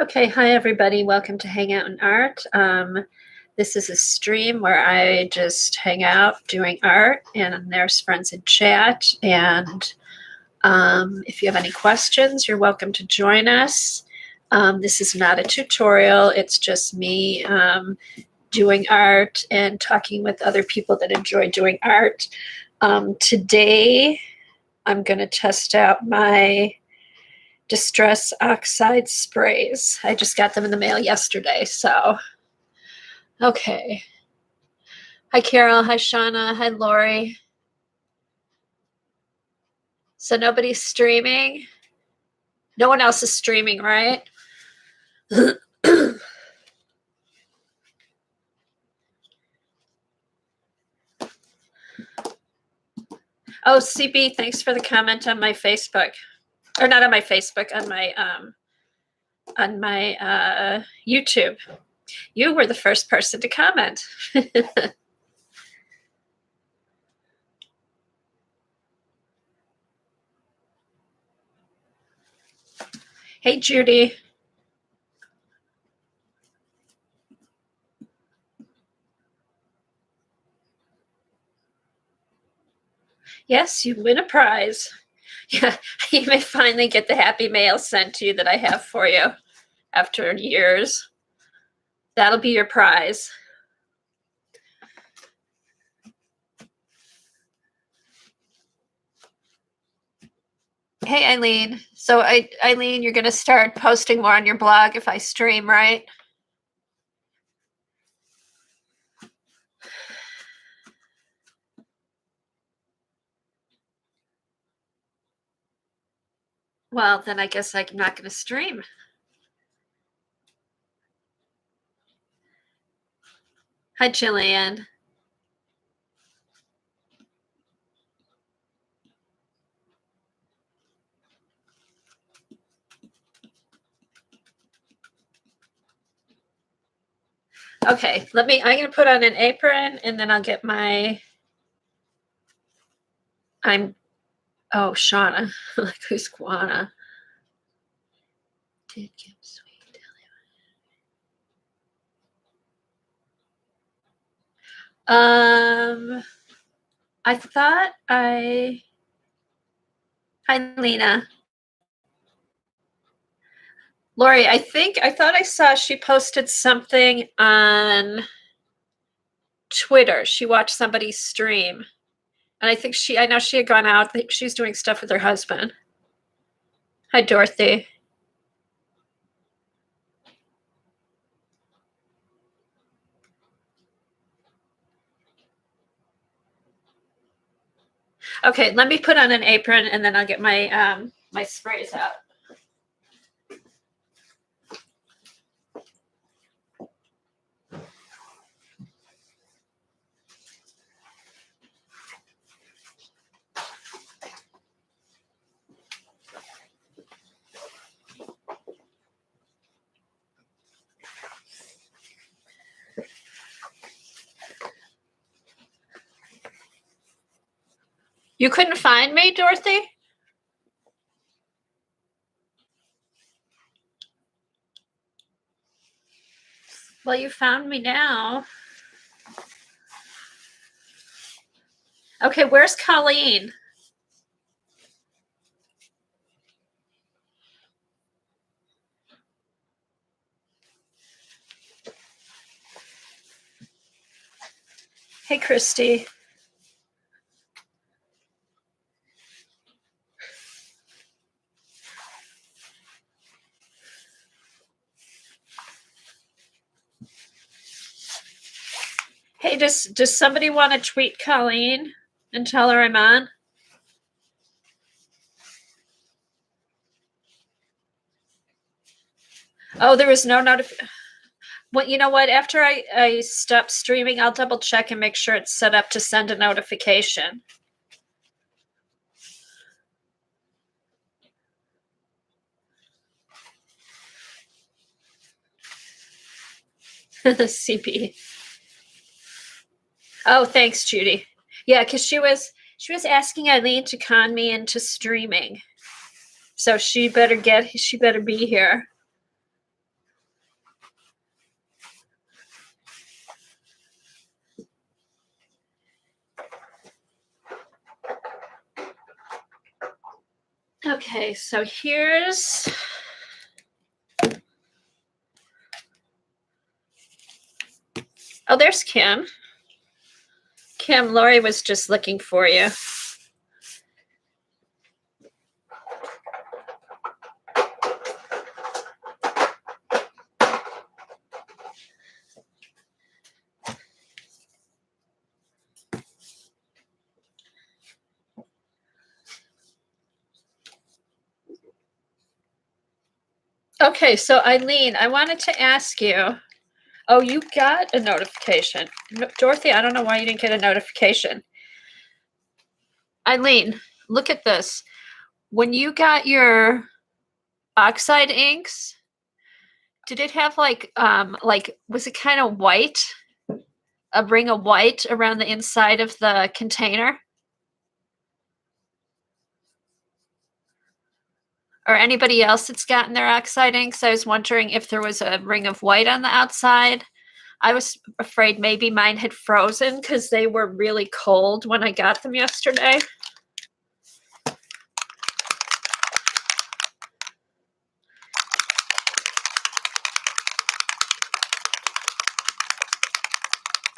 Okay, hi everybody. Welcome to Hangout and Art. This is a stream where I just hang out doing art, and there's friends in chat. And if you have any questions, you're welcome to join us. This is not a tutorial, it's just me doing art and talking with other people that enjoy doing art. Today, I'm going to test out my Distress Oxide sprays. I just got them in the mail yesterday, so. Okay. Hi, Carol. Hi, Shauna. Hi, Lori. So nobody's streaming? No one else is streaming, right? Oh, CB, thanks for the comment on my Facebook. Or not on my Facebook, on my YouTube. You were the first person to comment. Hey, Judy. Yes, you win a prize. Yeah, you may finally get the happy mail sent to you that I have for you after years. That'll be your prize. Hey, Eileen. So, Eileen, you're going to start posting more on your blog if I stream, right? Well, then I guess I'm not going to stream. Hi, Jillian. Okay, I'm going to put on an apron and then I'll get oh, Shauna. Like, who's Guana? Did Kim Sweet. I thought Hi, Lena. Lori, I thought I saw she posted something on Twitter. She watched somebody stream. And I know she had gone out. I think she's doing stuff with her husband. Hi, Dorothy. Okay, let me put on an apron and then I'll get my my sprays out. You couldn't find me, Dorothy? Well, you found me now. Okay, where's Colleen? Hey, Christy. Hey, does somebody want to tweet Colleen and tell her I'm on? Oh, there was no notification. Well, you know what? After I stop streaming, I'll double check and make sure it's set up to send a notification. CP. Oh, thanks, Judy. Yeah, because she was asking Eileen to con me into streaming. So she better be here. Okay, so here's oh, there's Kim. Kim, Lori was just looking for you. Okay, so Eileen, I wanted to ask you. Oh, you got a notification. Dorothy, I don't know why you didn't get a notification. Eileen, look at this. When you got your oxide inks, did it have like was it kind of white? A ring of white around the inside of the container? Or anybody else that's gotten their oxide inks? I was wondering if there was a ring of white on the outside. I was afraid maybe mine had frozen because they were really cold when I got them yesterday.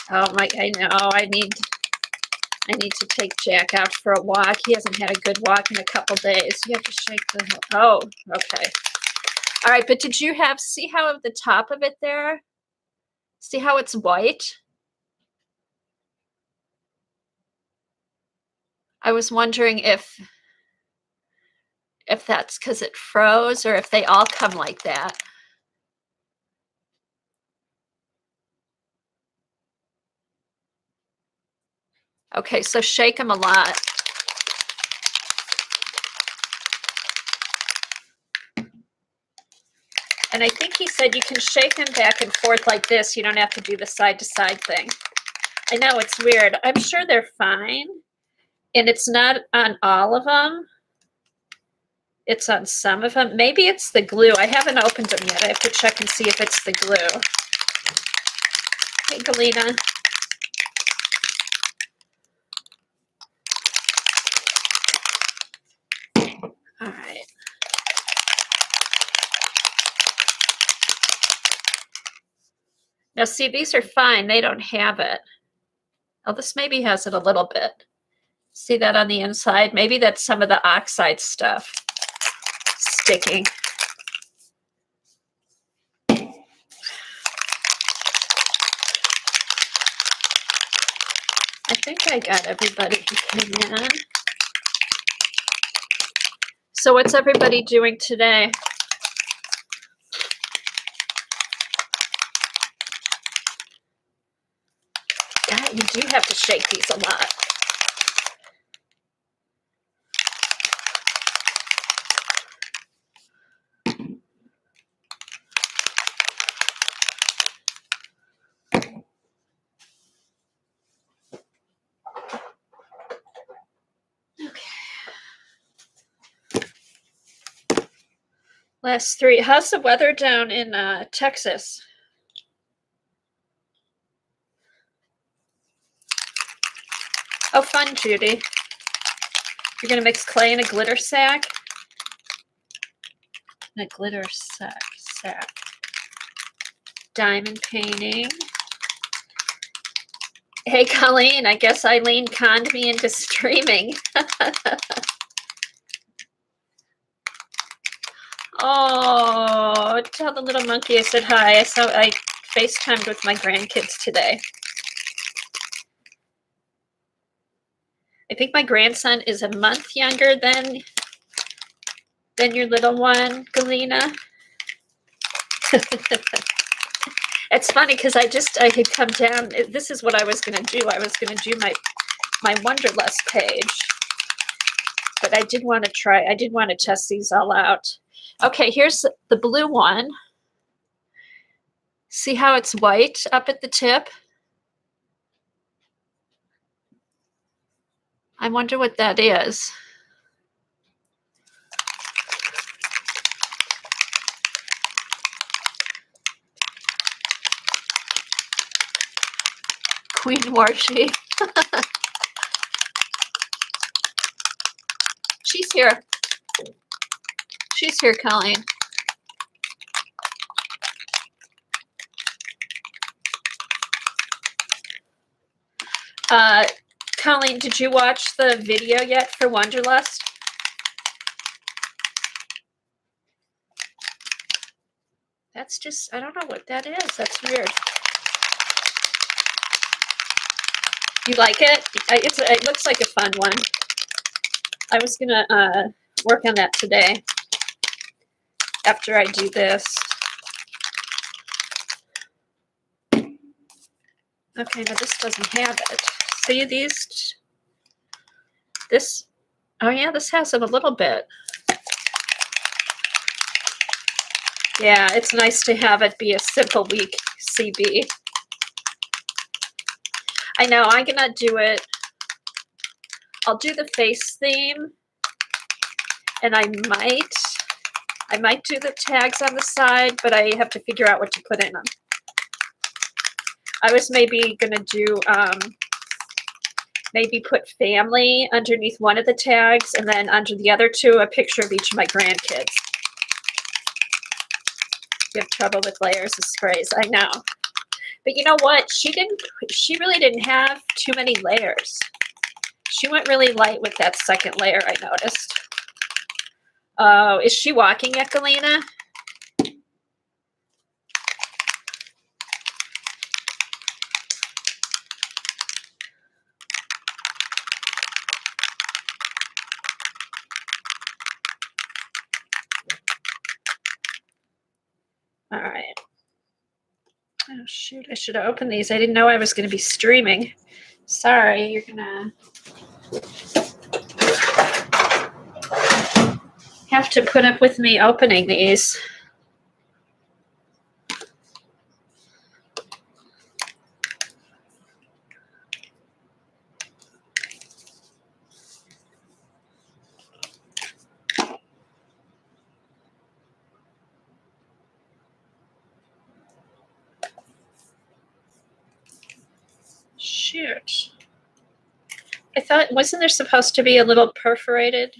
Oh my, I know. I need to take Jack out for a walk. He hasn't had a good walk in a couple days. You have to shake the, oh, okay. All right, but did you see how at the top of it there? See how it's white? I was wondering if that's because it froze or if they all come like that. Okay, so shake them a lot. And I think he said you can shake them back and forth like this. You don't have to do the side to side thing. I know it's weird. I'm sure they're fine. And it's not on all of them. It's on some of them. Maybe it's the glue. I haven't opened them yet. I have to check and see if it's the glue. Hey, Galena. All right. Now, see, these are fine. They don't have it. Oh, this maybe has it a little bit. See that on the inside? Maybe that's some of the oxide stuff sticking. I think I got everybody who came in. So what's everybody doing today? Yeah, you do have to shake these a lot. Last three. How's the weather down in Texas? Oh, fun, Judy. You're going to mix clay in a glitter sack? In a glitter sack. Diamond painting. Hey, Colleen, I guess Eileen conned me into streaming. Oh, tell the little monkey I said hi. I FaceTimed with my grandkids today. I think my grandson is a month younger than your little one, Galena. It's funny because I had come down. This is what I was going to do. I was going to do my Wonderlust page, but I did want to test these all out. Okay, here's the blue one. See how it's white up at the tip? I wonder what that is. Queen Warshy. She's here. she's here, Colleen. Colleen, did you watch the video yet for Wonderlust? That's just, I don't know what that is. That's weird. You like it? It looks like a fun one. I was going to work on that today after I do this. Okay, now this doesn't have it. See these? This, oh yeah, this has it a little bit. Yeah, it's nice to have it be a simple week CB. I know, I'm gonna do it. I'll do the face theme, and I might do the tags on the side, but I have to figure out what to put in them. I was maybe gonna do maybe put family underneath one of the tags, and then under the other two, a picture of each of my grandkids. You have trouble with layers of sprays, I know. But you know what? She really didn't have too many layers. She went really light with that second layer, I noticed. Oh, is she walking yet, Galena? All right. Oh, shoot. I should have opened these. I didn't know I was going to be streaming. Sorry, you're going to have to put up with me opening these. Shoot. I thought, wasn't there supposed to be a little perforated?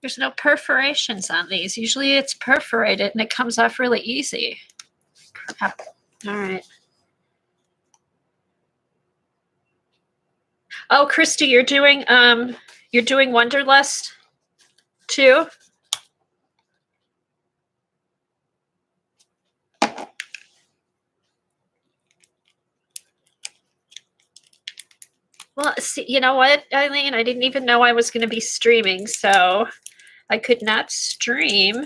There's no perforations on these. Usually it's perforated and it comes off really easy. Crap. All right. Oh, Christy, you're doing Wonderlust too? Well, see, you know what, Eileen? I didn't even know I was going to be streaming, so I could not stream.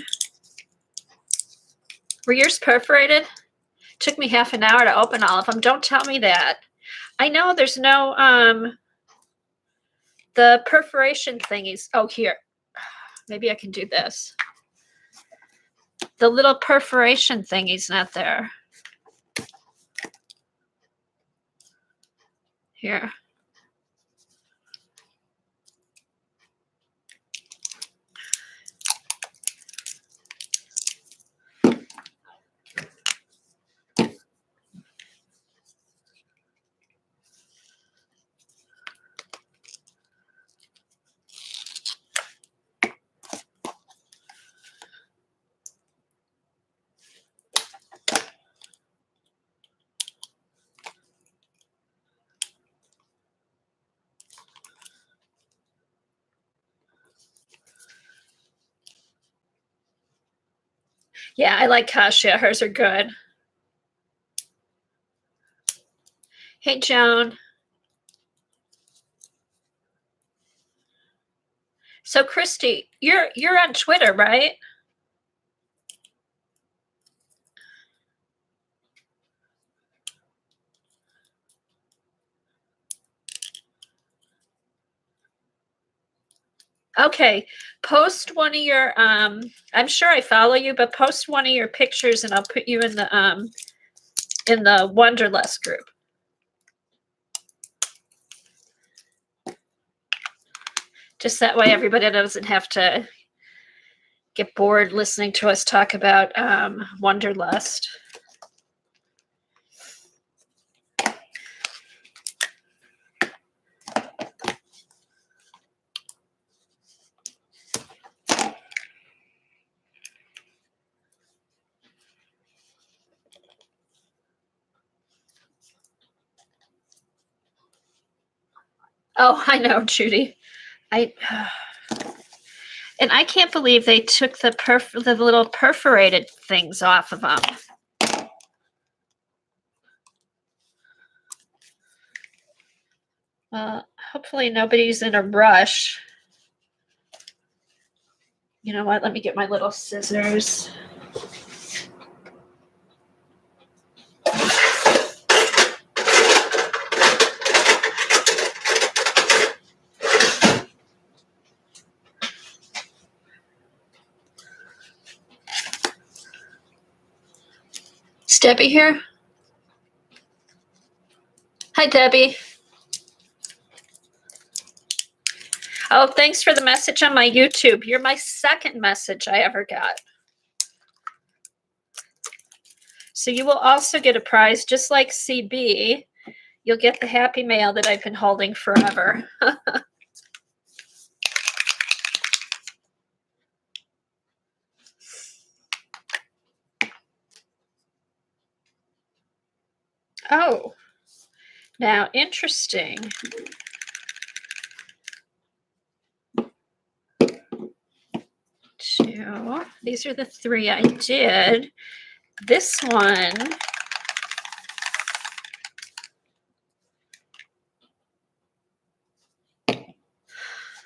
Were yours perforated? Took me half an hour to open all of them. Don't tell me that. I know there's no the perforation thingies. Oh, here. Maybe I can do this. The little perforation thingy's not there. Here. Yeah, I like Kasia. Hers are good. Hey, Joan. So, Christy, you're on Twitter, right? Okay, post one of your I'm sure I follow you, but post one of your pictures and I'll put you in the Wonderlust group. Just that way everybody doesn't have to get bored listening to us talk about Wonderlust. Oh, I know, Judy. I and I can't believe they took the little perforated things off of them. Hopefully nobody's in a rush. You know what? Let me get my little scissors. Is Debbie here? Hi, Debbie. Oh, thanks for the message on my YouTube. You're my second message I ever got. So you will also get a prize, just like CB. You'll get the Happy Mail that I've been holding forever. Oh, now interesting. Two. These are the three I did. This one.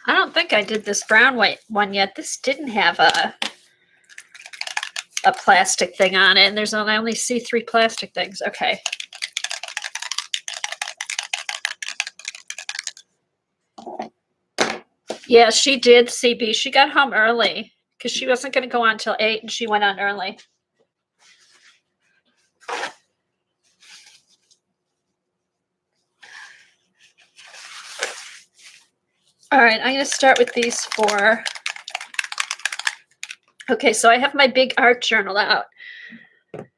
I don't think I did this brown white one yet. This didn't have a plastic thing on it, and I only see 3 plastic things. Okay. Yeah, she did, CB. She got home early because she wasn't going to go on till 8, and she went on early. All right, I'm going to start with these 4. Okay, so I have my big art journal out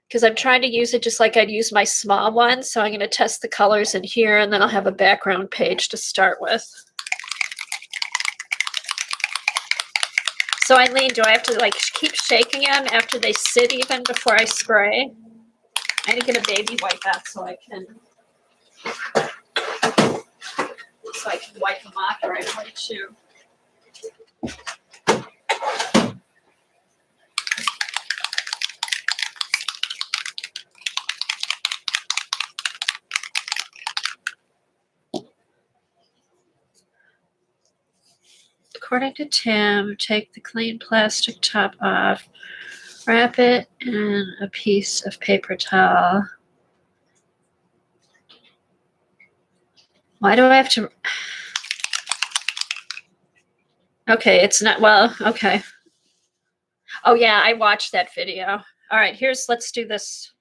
because I'm trying to use it just like I'd use my small one. So I'm going to test the colors in here, and then I'll have a background page to start with. So Eileen, do I have to like keep shaking them after they sit even before I spray? I need to get a baby wipe out so I can wipe them off the right way too. According to Tim, take the clean plastic top off, wrap it in a piece of paper towel. Why do I have to? Okay, it's not, well, okay. Oh yeah, I watched that video. All right, let's do this.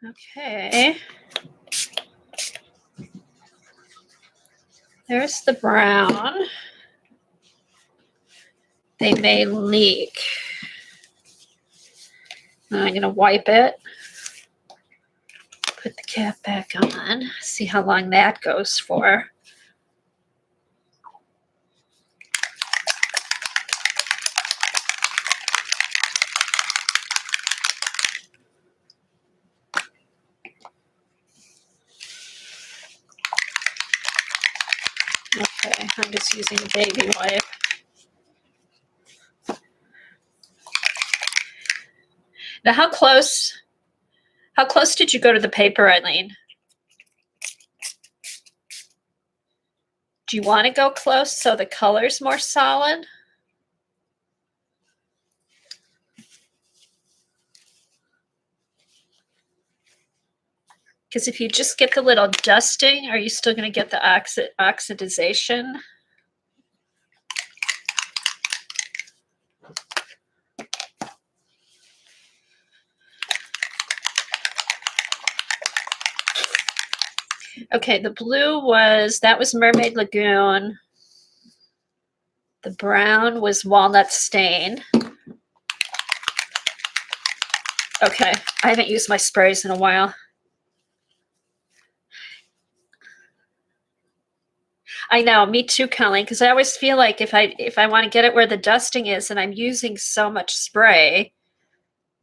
Okay. There's the brown. They may leak. I'm going to wipe it. Put the cap back on. See how long that goes for. Okay, I'm just using a baby wipe. Now, how close did you go to the paper, Eileen? Do you want to go close so the color's more solid? Because if you just get the little dusting, are you still going to get the oxidization? Okay, the blue that was Mermaid Lagoon. The brown was Walnut Stain. Okay, I haven't used my sprays in a while. I know, me too, Colleen, because I always feel like if I want to get it where the dusting is and I'm using so much spray,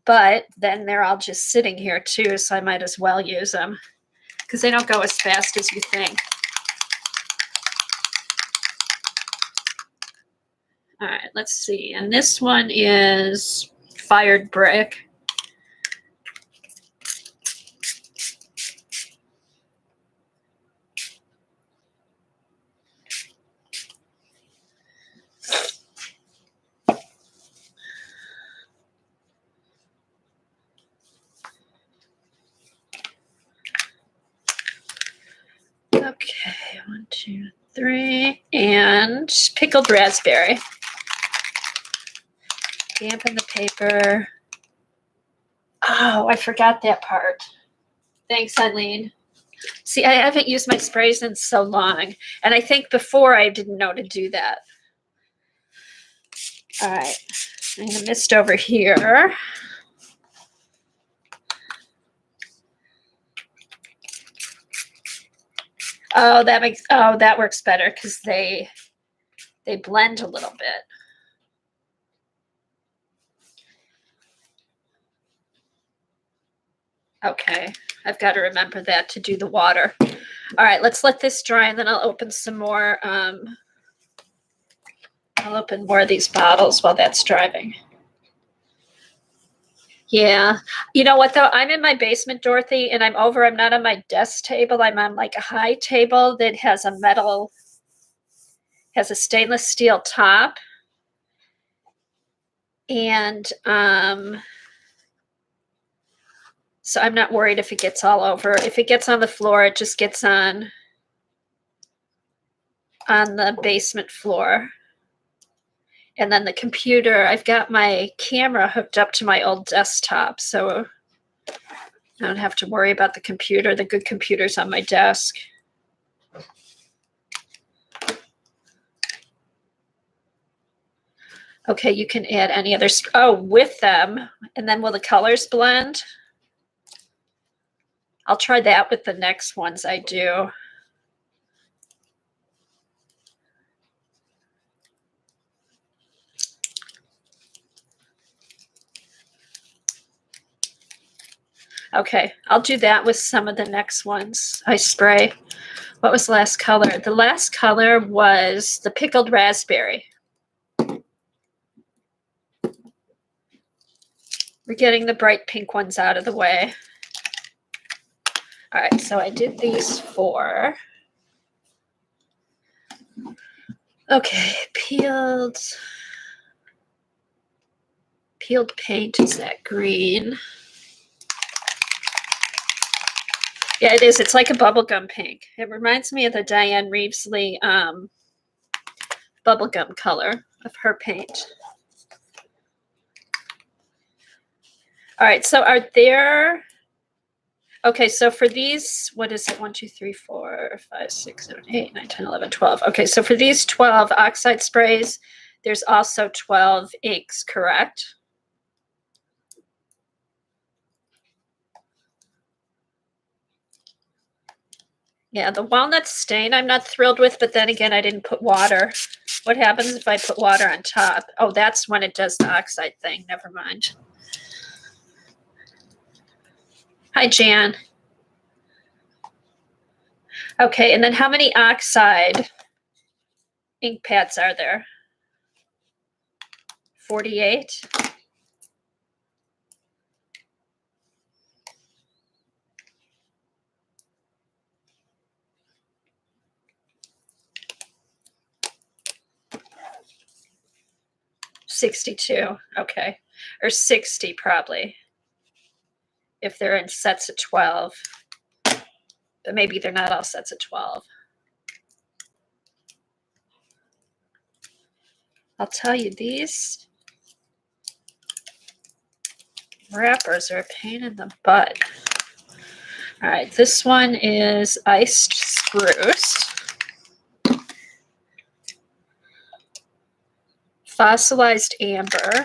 but then they're all just sitting here too, so I might as well use them. because they don't go as fast as you think. All right, let's see. And this one is fired brick. Okay, 1, 2, 3. And pickled raspberry. Dampen the paper. Oh, I forgot that part. Thanks, Eileen. See, I haven't used my sprays in so long. And I think before I didn't know to do that. All right. I'm going to mist over here. Oh, that works better because they blend a little bit. Okay, I've got to remember that to do the water. All right, let's let this dry and then I'll open some more. I'll open more of these bottles while that's drying. Yeah. You know what, though? I'm in my basement, Dorothy, and I'm not on my desk table. I'm on like a high table that has a stainless steel top. And so I'm not worried if it gets all over. If it gets on the floor, it just gets on the basement floor. And then the computer, I've got my camera hooked up to my old desktop, so I don't have to worry about the computer. The good computer's on my desk. Okay, you can add any other, with them, and then will the colors blend? I'll try that with the next ones I do. Okay, I'll do that with some of the next ones I spray. What was the last color? The last color was the pickled raspberry. We're getting the bright pink ones out of the way. All right, so I did these 4. Okay, peeled paint, is that green? Yeah, it is. It's like a bubblegum pink. It reminds me of the Diane Reevesley bubblegum color of her paint. All right, so are there... Okay, so for these, what is it? 1, 2, 3, 4, 5, 6, 7, 8, 9, 10, 11, 12. Okay, so for these 12 oxide sprays, there's also 12 inks, correct? Yeah, the walnut stain I'm not thrilled with, but then again, I didn't put water. What happens if I put water on top? Oh, that's when it does the oxide thing. Never mind. Hi, Jan. Okay, and then how many oxide ink pads are there? 48? $62, okay. Or 60 probably, if they're in sets of 12. But maybe they're not all sets of 12. I'll tell you, these wrappers are a pain in the butt. All right, this one is iced spruce. Fossilized amber.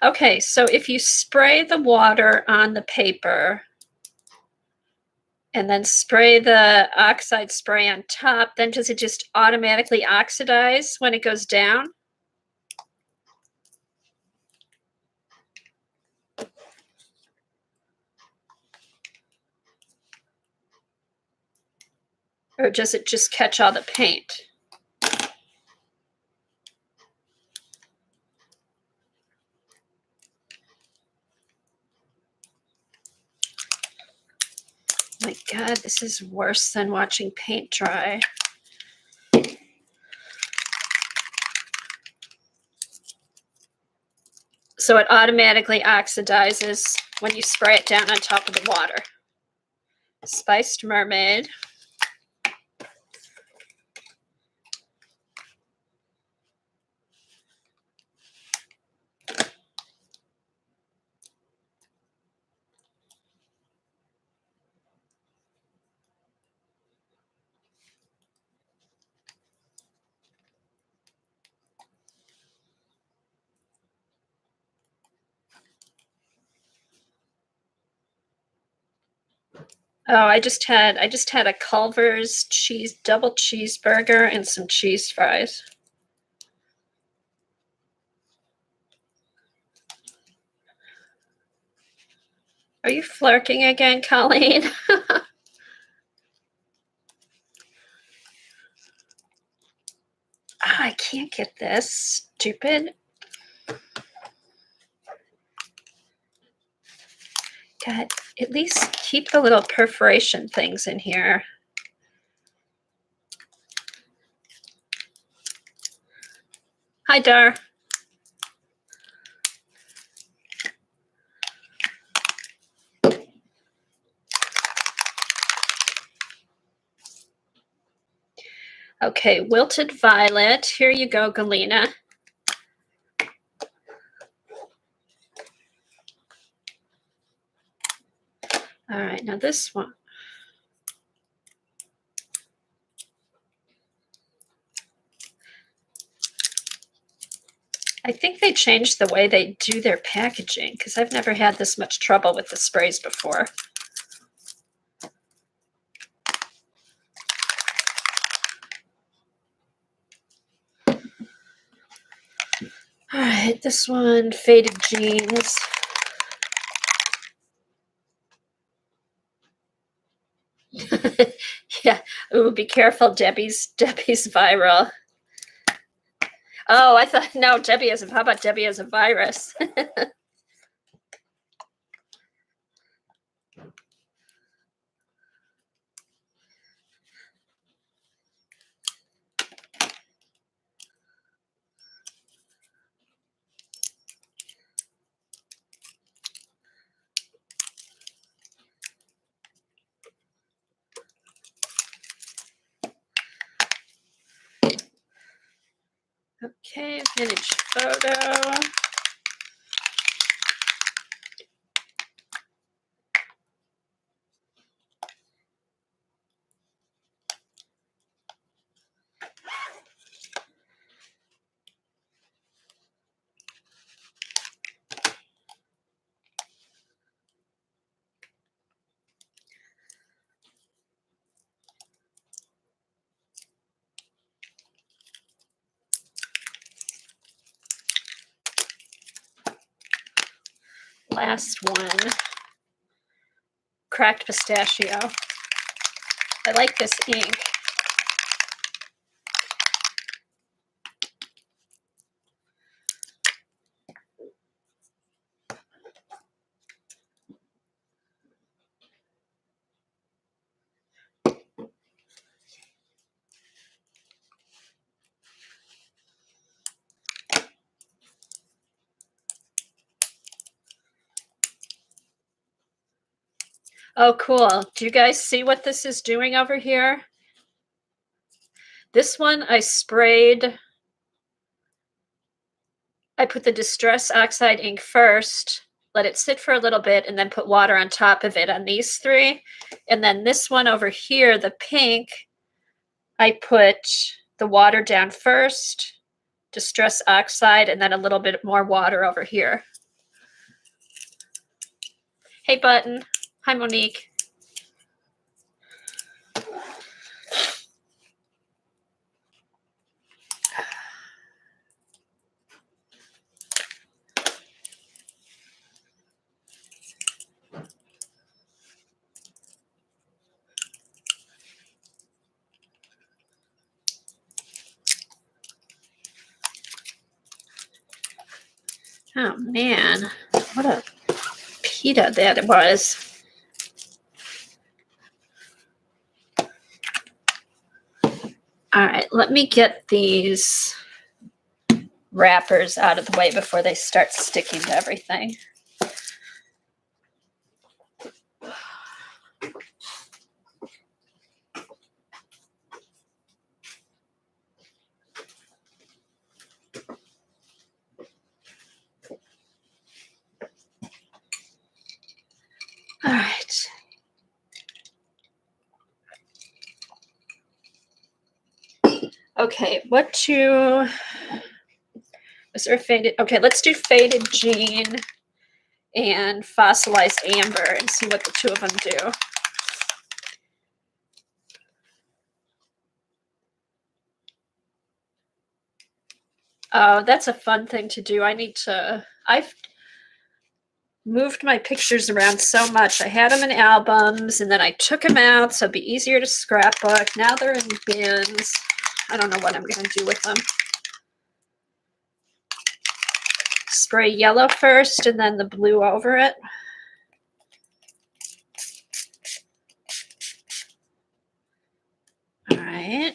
Okay, so if you spray the water on the paper and then spray the oxide spray on top, then does it just automatically oxidize when it goes down? Or does it just catch all the paint? My God, this is worse than watching paint dry. So it automatically oxidizes when you spray it down on top of the water. Spiced Mermaid. Oh, I just had a Culver's double cheeseburger and some cheese fries. Are you flirting again, Colleen? I can't get this. Stupid. God, at least keep the little perforation things in here. Hi, Dar. Okay, Wilted Violet. Here you go, Galena. All right, now this one. I think they changed the way they do their packaging because I've never had this much trouble with the sprays before. All right, this one, Faded Jeans. Yeah. Ooh, be careful, Debbie's viral. Oh, I thought no, how about Debbie as a virus? Okay, vintage photo. Last one, Cracked Pistachio. I like this ink. Oh, cool. Do you guys see what this is doing over here? This one I sprayed. I put the Distress Oxide ink first, let it sit for a little bit, and then put water on top of it on these three. And then this one over here, the pink, I put the water down first, Distress Oxide, and then a little bit more water over here. Hey, Button. Hi, Monique. Oh, man. What a pita that it was. All right, let me get these wrappers out of the way before they start sticking to everything. All right. Okay, is there a faded? Okay, let's do faded jean and fossilized amber and see what the two of them do. Oh, that's a fun thing to do. I've moved my pictures around so much. I had them in albums and then I took them out so it'd be easier to scrapbook. Now they're in bins. I don't know what I'm going to do with them. Spray yellow first and then the blue over it. All right.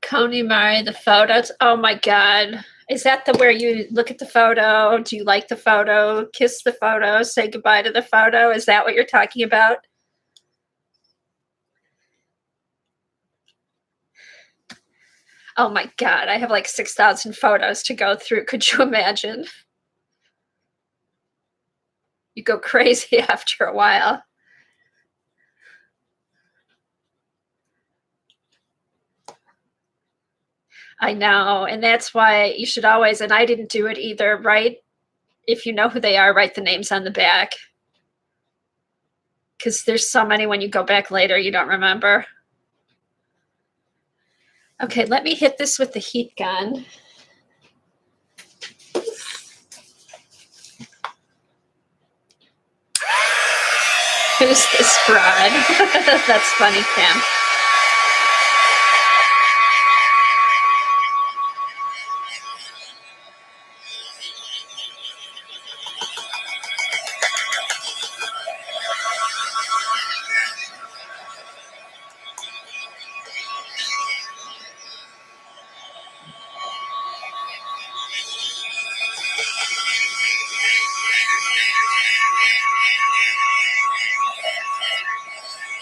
Coney Mari, the photos. Oh my God. Is that the where you look at the photo? Do you like the photo? Kiss the photo? Say goodbye to the photo? Is that what you're talking about? Oh my God. I have like 6,000 photos to go through. Could you imagine? You go crazy after a while. I know. And that's why you should always, and I didn't do it either, right? If you know who they are, write the names on the back. Because there's so many when you go back later, you don't remember. Okay, let me hit this with the heat gun. Who's this broad? That's funny, Kim.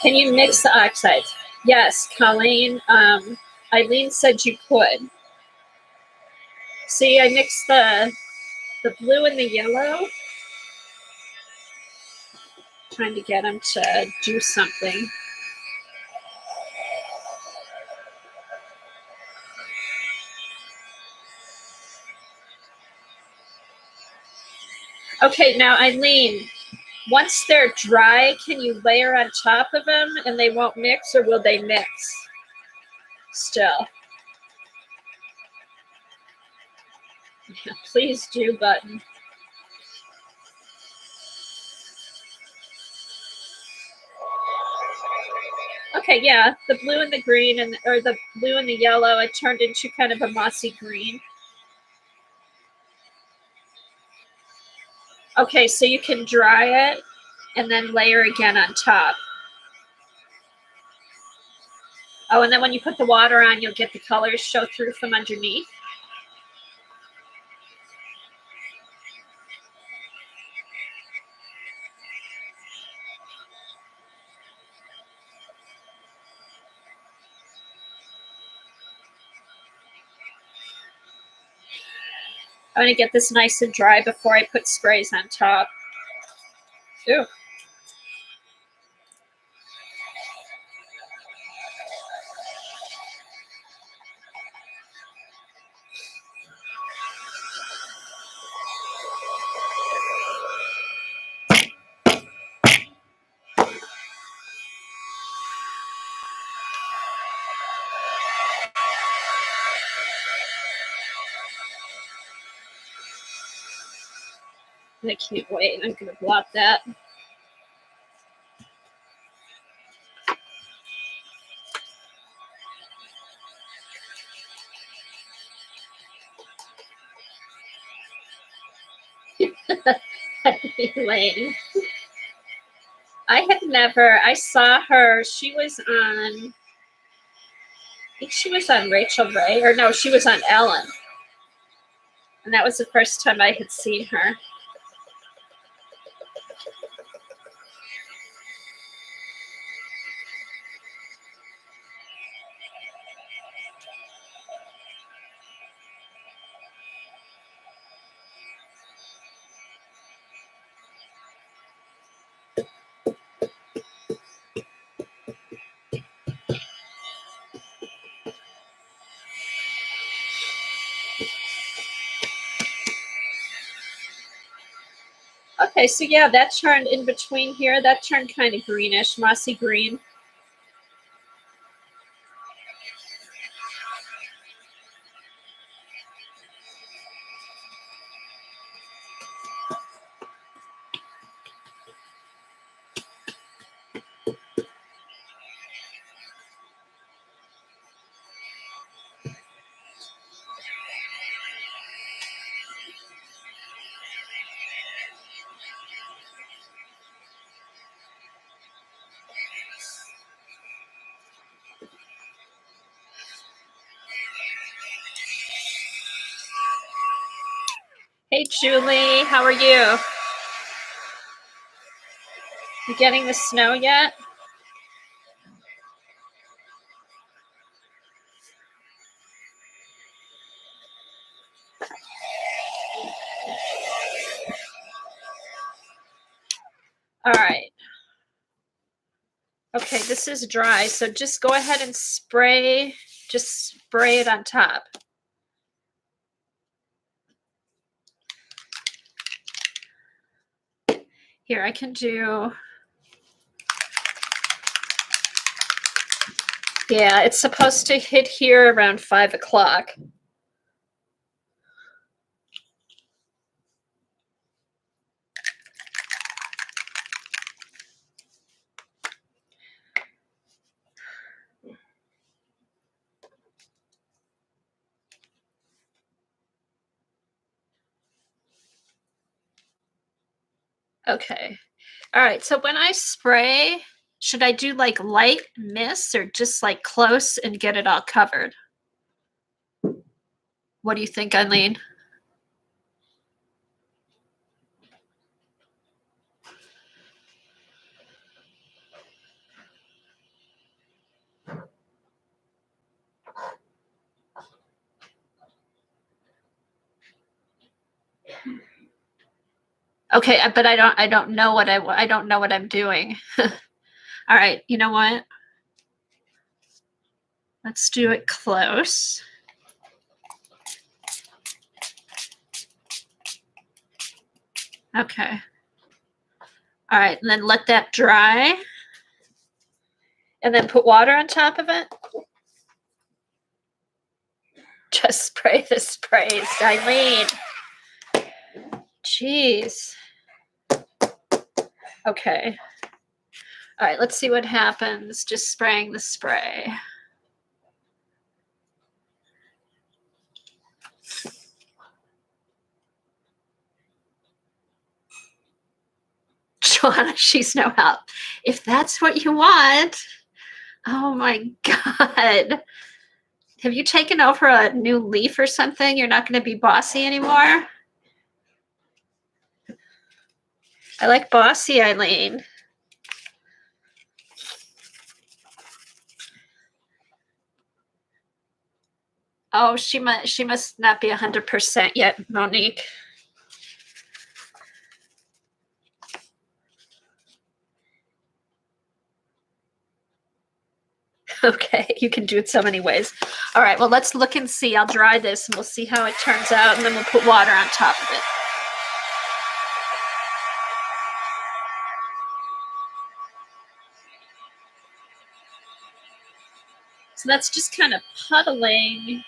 Can you mix the oxides? Yes, Colleen. Eileen said you could. See, I mixed the blue and the yellow. Trying to get them to do something. Okay, now Eileen, once they're dry, can you layer on top of them and they won't mix, or will they mix still? Yeah, please do, Button. Okay, yeah, the blue and the green, or the blue and the yellow, it turned into kind of a mossy green. Okay, so you can dry it and then layer again on top. Oh, and then when you put the water on, you'll get the colors show through from underneath. I want to get this nice and dry before I put sprays on top. Ooh. I can't wait. I'm going to blot that. Elaine. I saw her, she was on, I think she was on Rachel Ray, or no, she was on Ellen. And that was the first time I had seen her. Okay, so yeah, that turned in between here. That turned kind of greenish, mossy green. Hey, Julie, how are you? You getting the snow yet? All right. Okay, this is dry, so just go ahead and spray, just spray it on top. Here, I can do, yeah, it's supposed to hit here around 5 o'clock. Okay. All right, so when I spray, should I do like light mist or just like close and get it all covered? What do you think, Eileen? Okay, but I don't know what I don't know what I'm doing. All right, you know what? Let's do it close. Okay. All right, and then let that dry. And then put water on top of it. Just spray the sprays, Eileen. Jeez. Okay. All right, let's see what happens. Just spraying the spray. Joanna, she's no help. If that's what you want. Oh my God. Have you taken over a new leaf or something? You're not going to be bossy anymore? I like bossy, Eileen. Oh, she must not be 100% yet, Monique. Okay, you can do it so many ways. All right, well, let's look and see. I'll dry this and we'll see how it turns out, and then we'll put water on top of it. So that's just kind of puddling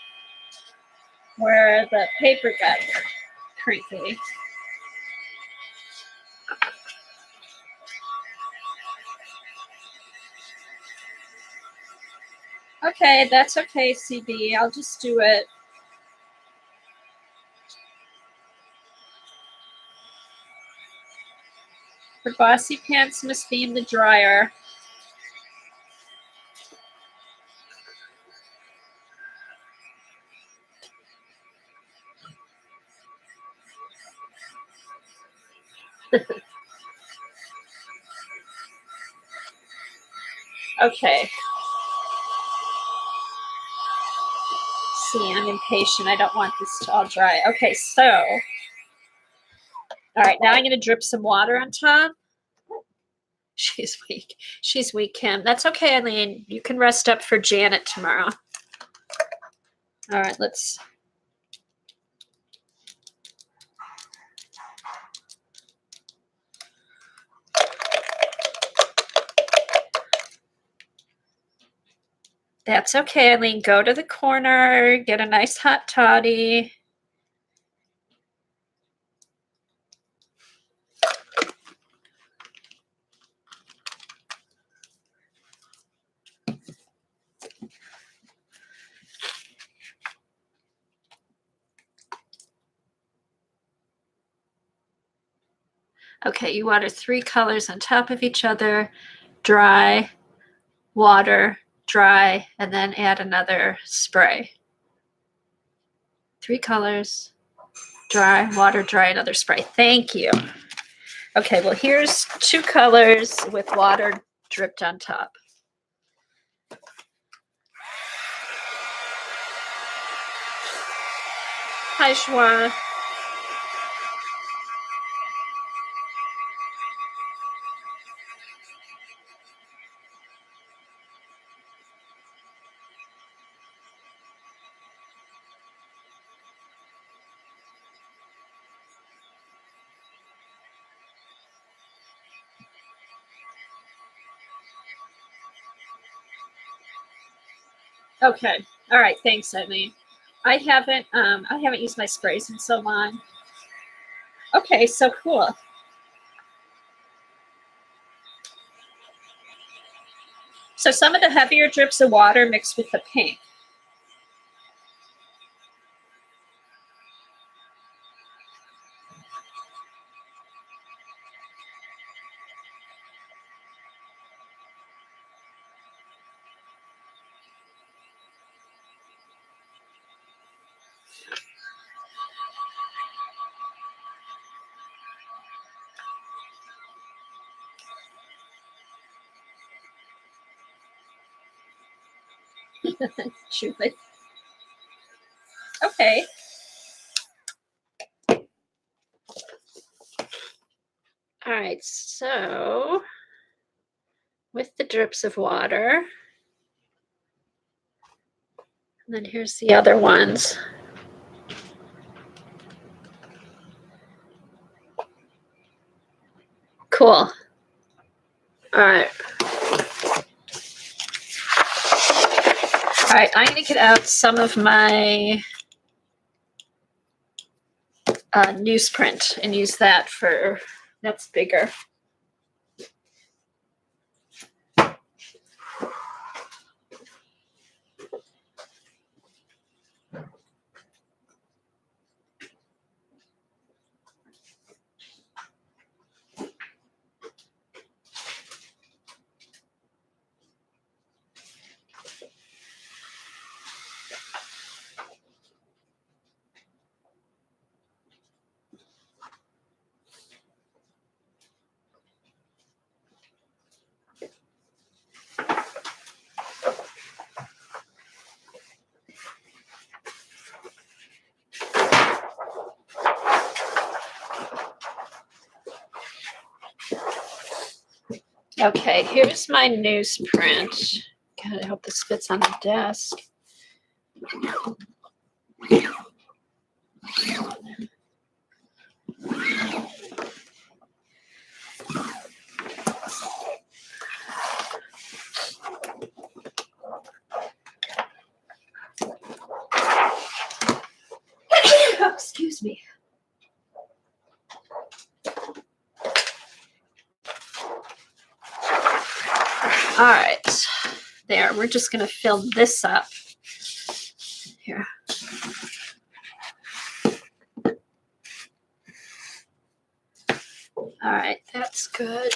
where the paper got crinkly. Okay, that's okay, CB. I'll just do it. The Bossy Pants must be in the dryer. Okay. See, I'm impatient. I don't want this to all dry. Okay, so. All right, now I'm going to drip some water on top. She's weak. She's weak, Kim. That's okay, Eileen. You can rest up for Janet tomorrow. All right, let's. That's okay, Eileen. Go to the corner, get a nice hot toddy. Okay, you water 3 colors on top of each other, dry, water, dry, and then add another spray. 3 colors, dry, water, dry, another spray. Thank you. Okay, well, here's 2 colors with water dripped on top. Hi, Shwa. Okay. All right. Thanks, Eileen. I haven't used my sprays in so long. Okay, so cool. So some of the heavier drips of water mixed with the pink. Truly. Okay. All right, so with the drips of water, and then here's the other ones. Cool. All right. All right, I'm going to get out some of my newsprint and use that for, that's bigger. Okay, here's my newsprint. God, I hope this fits on the desk. Oh, excuse me. All right, there. We're just going to fill this up. Here. All right, that's good.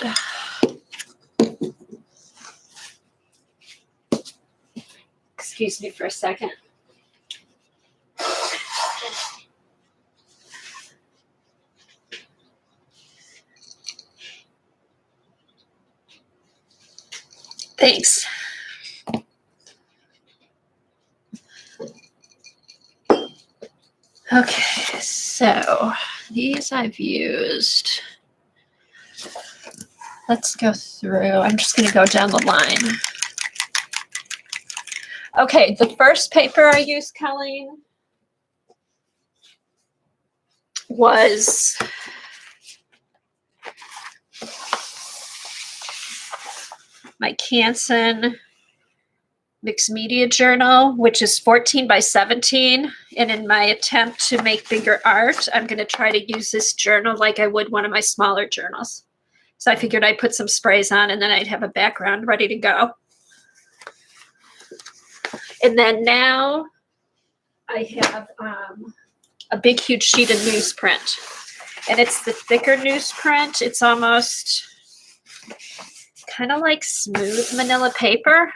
Excuse me for a second. Thanks. Okay, so these I've used. Let's go through. I'm just going to go down the line. Okay, the first paper I used, Colleen, was my Canson Mixed Media Journal, which is 14 by 17. And in my attempt to make bigger art, I'm going to try to use this journal like I would one of my smaller journals. So I figured I'd put some sprays on and then I'd have a background ready to go. And then now I have a big, huge sheet of newsprint. And it's the thicker newsprint. It's almost kind of like smooth manila paper.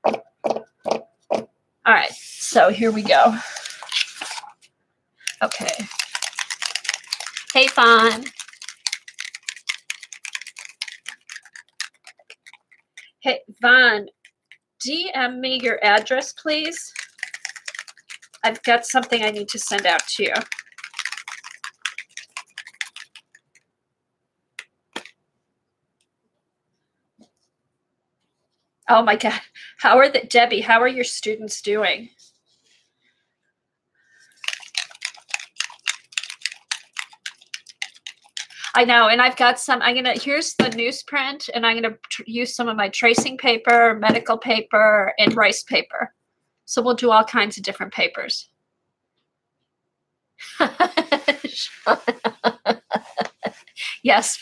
All right, so here we go. Okay. Hey, Fawn. Hey, Vaughn, DM me your address, please. I've got something I need to send out to you. Oh my God. Debbie, how are your students doing? I know, and I've got some, here's the newsprint, and I'm gonna use some of my tracing paper, medical paper, and rice paper. So we'll do all kinds of different papers. Yes,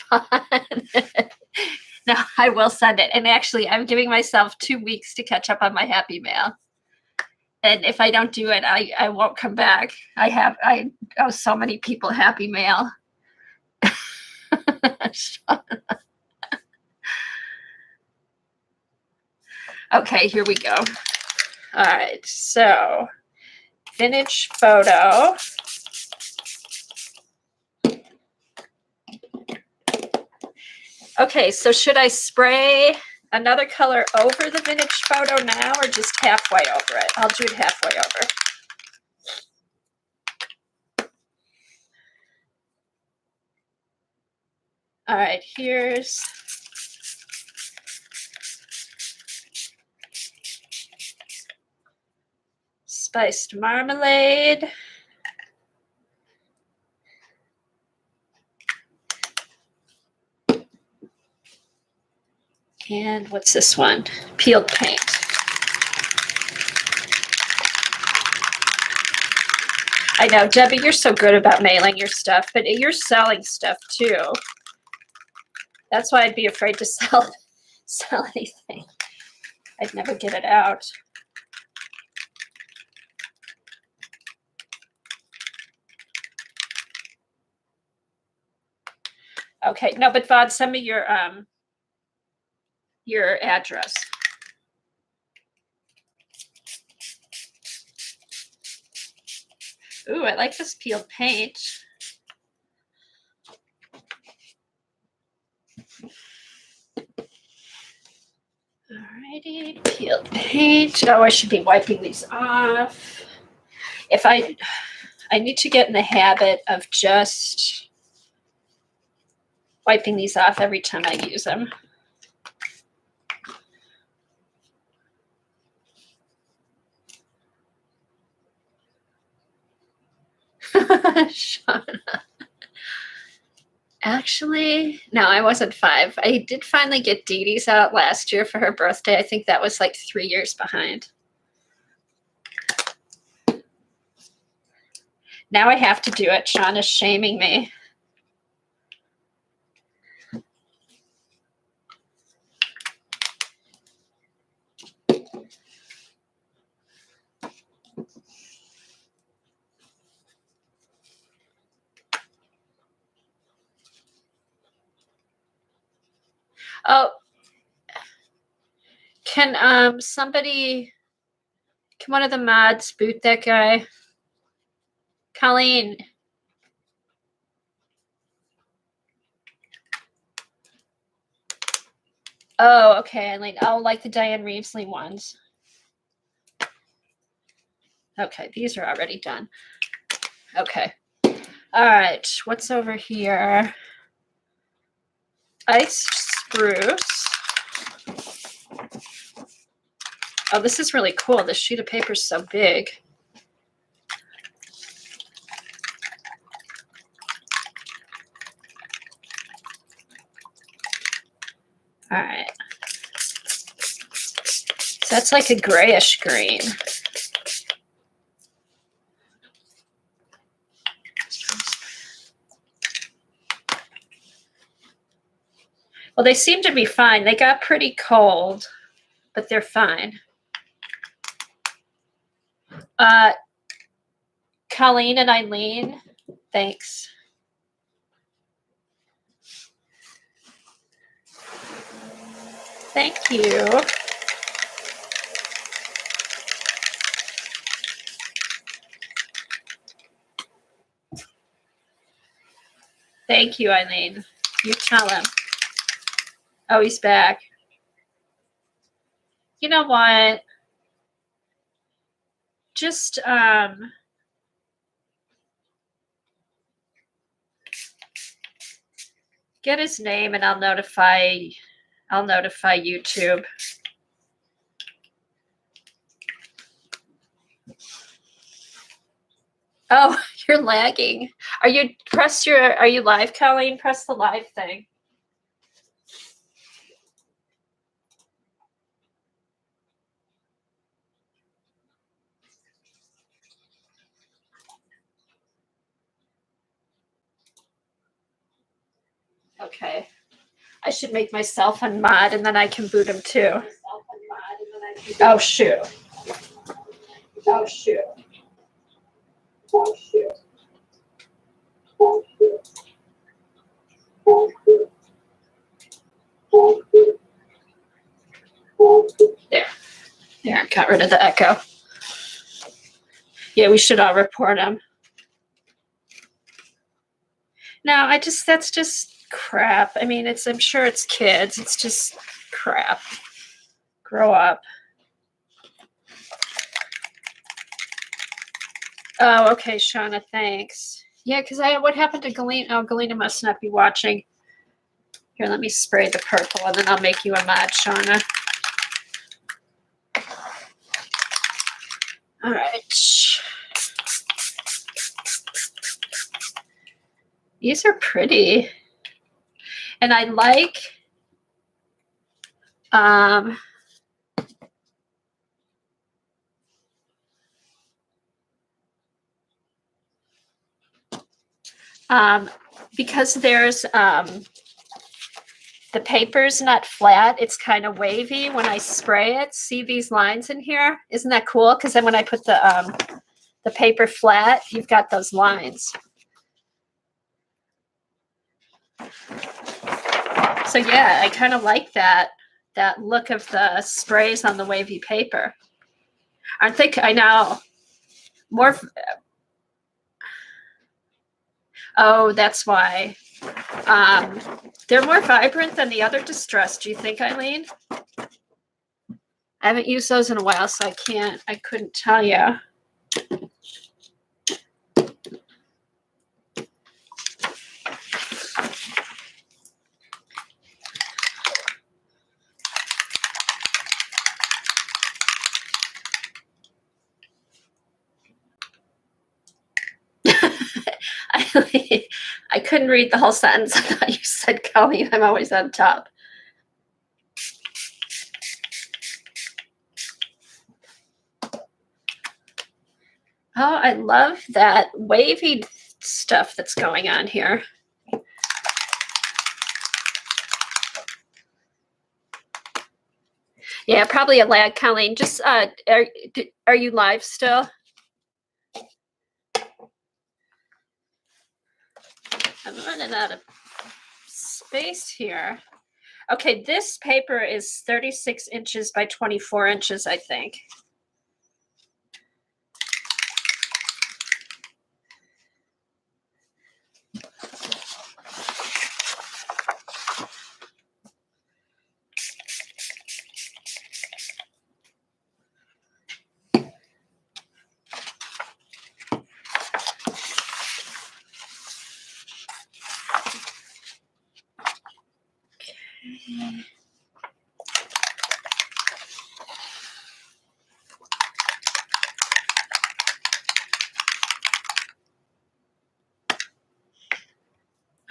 no, I will send it. And actually, I'm giving myself 2 weeks to catch up on my Happy Mail. And if I don't do it, I won't come back. I owe so many people Happy Mail. Okay, here we go. All right, so vintage photo. Okay, so should I spray another color over the vintage photo now or just halfway over it? I'll do it halfway over. All right, here's spiced marmalade. And what's this one? Peeled paint. I know, Debbie, you're so good about mailing your stuff, but you're selling stuff too. That's why I'd be afraid to sell anything. I'd never get it out. Okay, no, but Vaughn, send me your address. Ooh, I like this peeled paint. Alrighty, peeled paint. Oh, I should be wiping these off. If I need to get in the habit of just wiping these off every time I use them. Shauna. Actually, no, I wasn't 5. I did finally get Dee Dee's out last year for her birthday. I think that was like 3 years behind. Now I have to do it. Shauna's shaming me. Oh, can somebody, can one of the mods boot that guy? Colleen. Oh, okay. Oh, like the Diane Reevesley ones. Okay, these are already done. Okay. All right, what's over here? Iced spruce. Oh, this is really cool. This sheet of paper is so big. All right. So that's like a grayish green. Well, they seem to be fine. They got pretty cold, but they're fine. Colleen and Eileen, thanks. Thank you. Thank you, Eileen. You tell him. Oh, he's back. You know what? Just get his name and I'll notify YouTube. Oh, you're lagging. Are you live, Colleen? Press the live thing. Okay. I should make myself a mod and then I can boot him too. Oh shoot. Oh shoot. Oh shoot. Oh shoot. Oh shoot. Oh shoot. Oh shoot. There. There, got rid of the echo. Yeah, we should all report him. No, that's just crap. I mean, I'm sure it's kids. It's just crap. Grow up. Oh, okay, Shauna, thanks. Yeah, because what happened to Galena? Oh, Galena must not be watching. Here, let me spray the purple and then I'll make you a mod, Shauna. All right. These are pretty. And I like because there's the paper's not flat, it's kind of wavy when I spray it. See these lines in here? Isn't that cool? Because then when I put the paper flat, you've got those lines. So yeah, I kind of like that look of the sprays on the wavy paper. Aren't they? I know. More. Oh, that's why. They're more vibrant than the other Distress. Do you think, Eileen? I haven't used those in a while, so I couldn't tell you. I couldn't read the whole sentence. I thought you said, Colleen, I'm always on top. Oh, I love that wavy stuff that's going on here. Yeah, probably a lag, Colleen. Just are you live still? I'm running out of space here. Okay, this paper is 36 inches by 24 inches, I think.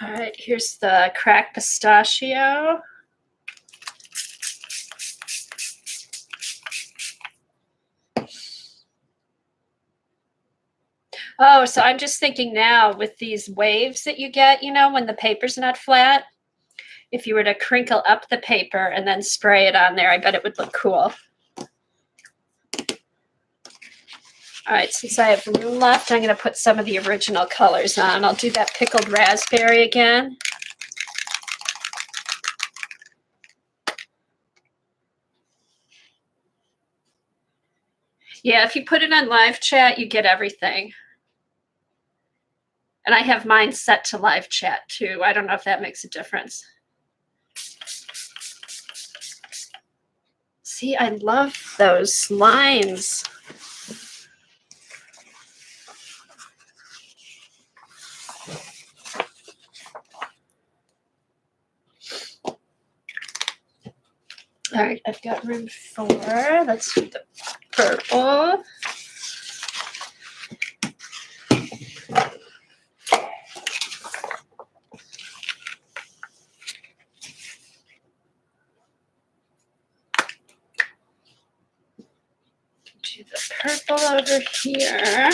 All right, here's the cracked pistachio. Oh, so I'm just thinking now with these waves that you get, you know, when the paper's not flat, if you were to crinkle up the paper and then spray it on there, I bet it would look cool. All right, since I have room left, I'm going to put some of the original colors on. I'll do that pickled raspberry again. Yeah, if you put it on live chat, you get everything. And I have mine set to live chat too. I don't know if that makes a difference. See, I love those lines. All right, I've got room for, let's do the purple. Do the purple over here.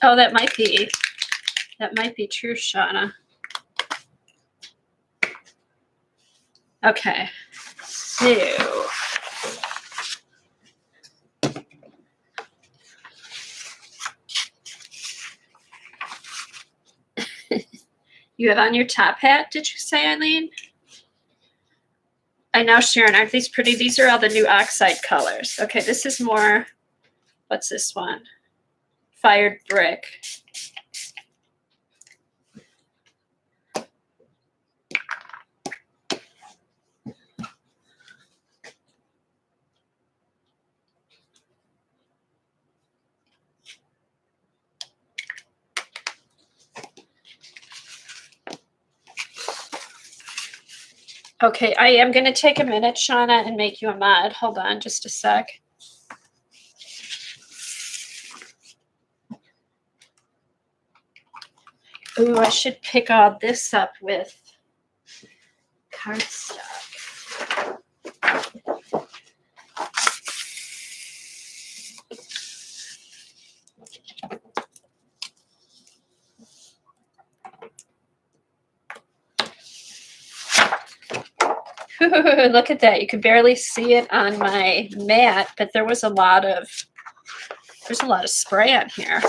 Oh, that might be true, Shauna. Okay, so you have on your top hat, did you say, Eileen? I know, Sharon, aren't these pretty? These are all the new oxide colors. Okay, this is more, what's this one? Fired brick. Okay, I am going to take a minute, Shauna, and make you a mod. Hold on just a sec. Ooh, I should pick all this up with cardstock. Look at that. You could barely see it on my mat, but there's a lot of spray on here.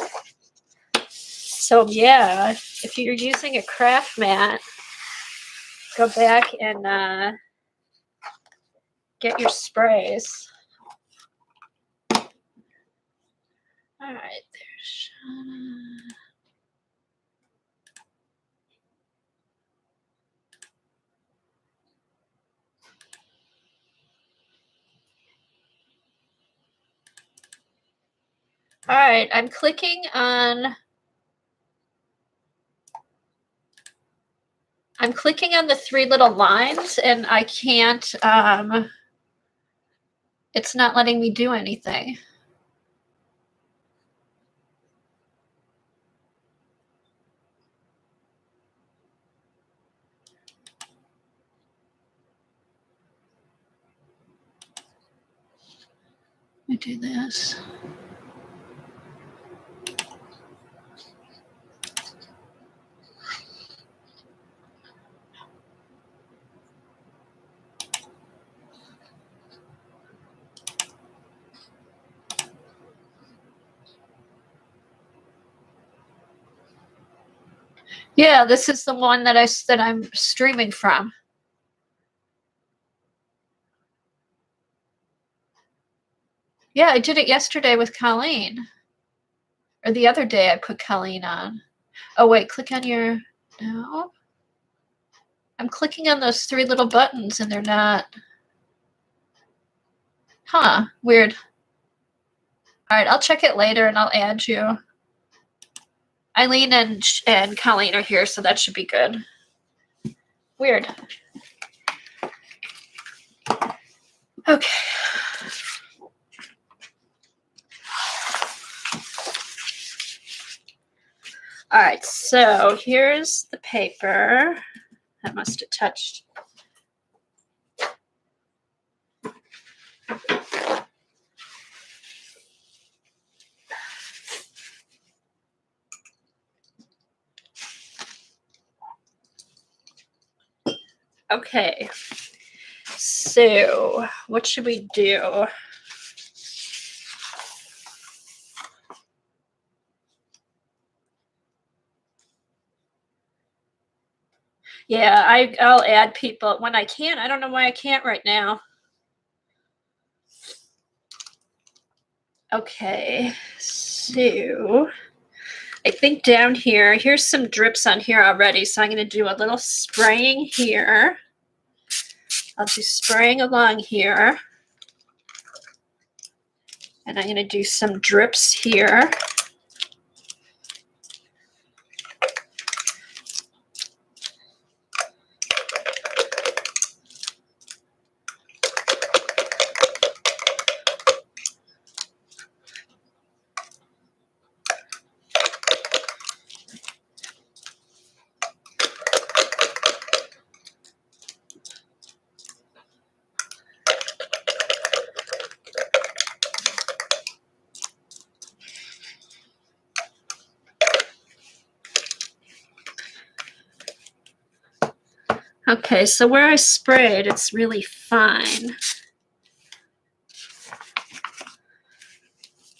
So yeah, if you're using a craft mat, go back and get your sprays. All right, there's Shauna. All right, I'm clicking on the three little lines and I can't, it's not letting me do anything. Let me do this. Yeah, this is the one that I'm streaming from. Yeah, I did it yesterday with Colleen. Or the other day I put Colleen on. Oh wait, click on your no. I'm clicking on those three little buttons and they're not. Huh, weird. All right, I'll check it later and I'll add you. Eileen and Colleen are here, so that should be good. Weird. Okay. All right, so here's the paper. That must have touched. Okay, so what should we do? Yeah, I'll add people when I can. I don't know why I can't right now. Okay, so I think down here, here's some drips on here already. So I'm going to do a little spraying here. I'll do spraying along here. And I'm going to do some drips here. Okay, so where I sprayed, it's really fine.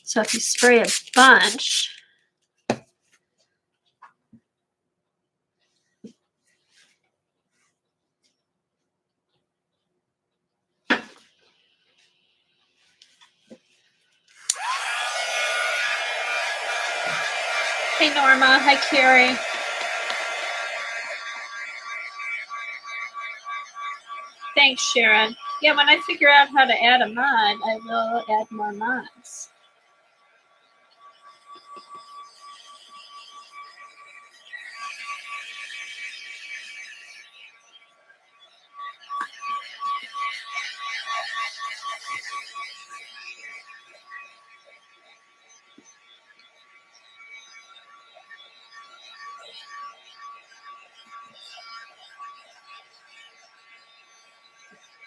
So if you spray a bunch, hey Norma, hi Carrie. Thanks, Sharon. Yeah, when I figure out how to add a mod, I will add more mods.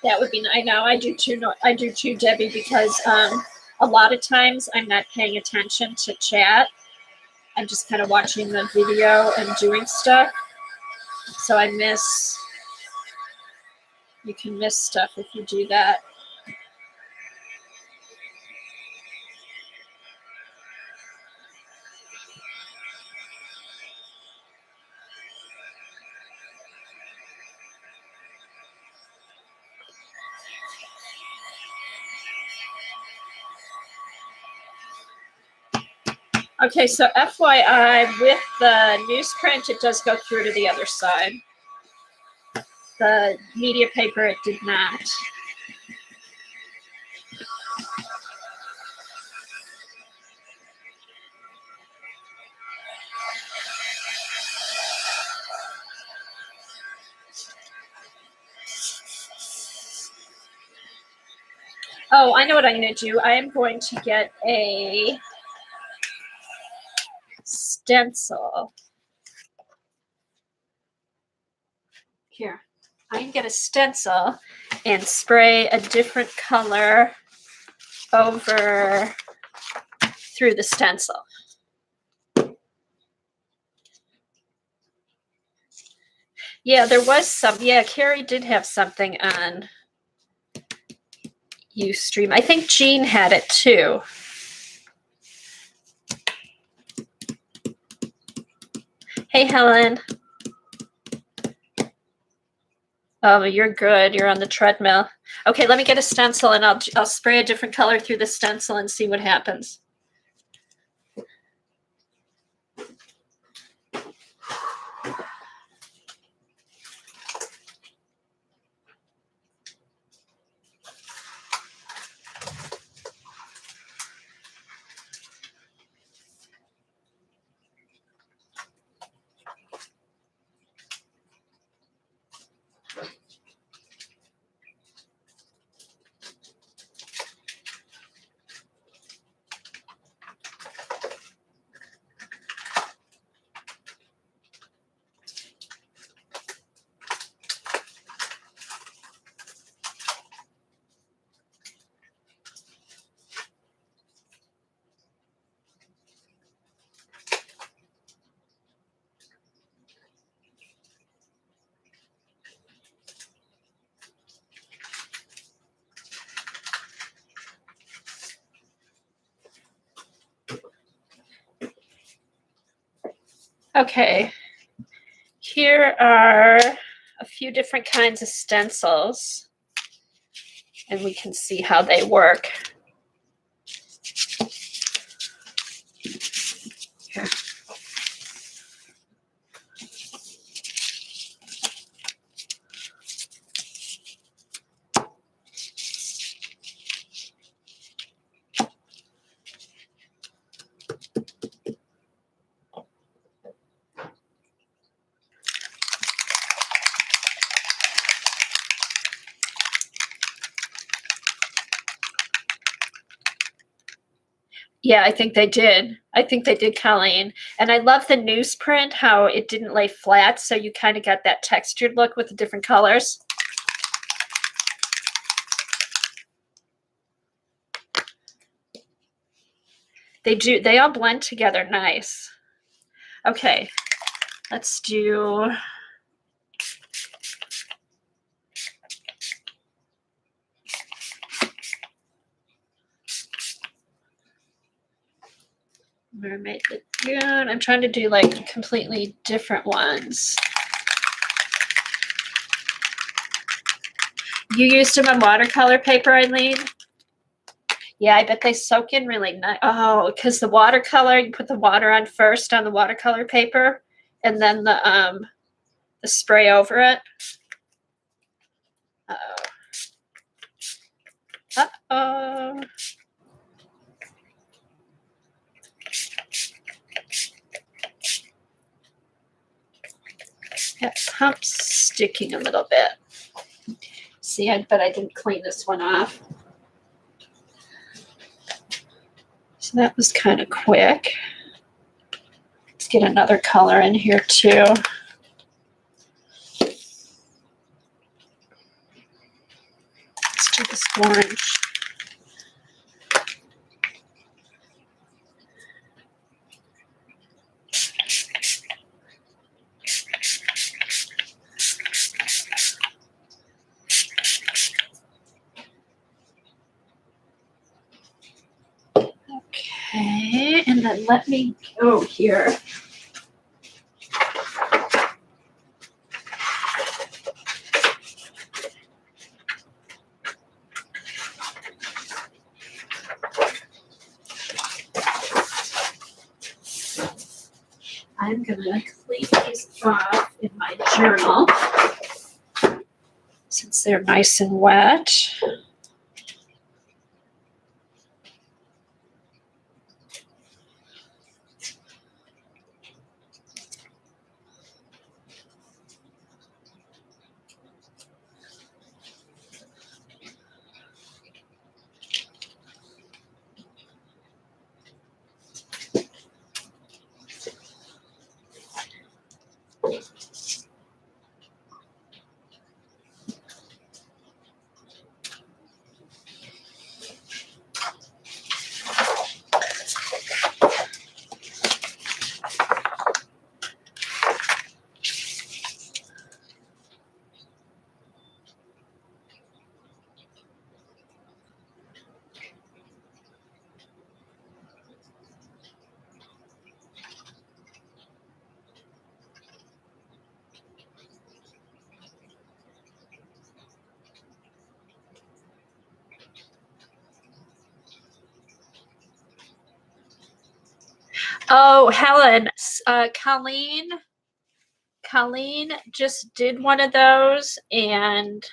That would be nice. I know I do too. I do too, Debbie, because a lot of times I'm not paying attention to chat. I'm just kind of watching the video and doing stuff. So I miss. You can miss stuff if you do that. Okay, so FYI, with the newsprint, it does go through to the other side. The media paper, it did not. Oh, I know what I'm going to do. I am going to get a stencil. Here, I can get a stencil and spray a different color over through the stencil. Yeah, there was some. Yeah, Carrie did have something on Ustream. I think Jean had it too. Hey, Helen. Oh, you're good. You're on the treadmill. Okay, let me get a stencil and I'll spray a different color through the stencil and see what happens. Okay, here are a few different kinds of stencils, and we can see how they work. Here. Yeah, I think they did. I think they did, Colleen. And I love the newsprint, how it didn't lay flat, so you kind of got that textured look with the different colors. They all blend together nice. Okay, let's do... Mermaid Lagoon. I'm trying to do like completely different ones. You used them on watercolor paper, Eileen? Yeah, I bet they soak in really nice. Oh, because the watercolor, you put the water on first on the watercolor paper, and then the spray over it. Uh-oh. Uh-oh. That pump's sticking a little bit. See, but I didn't clean this one off. So that was kind of quick. Let's get another color in here too. Let's do this orange. Okay, and then let me go here. I'm gonna clean these off in my journal since they're nice and wet. Oh, Helen, Colleen just did one of those, and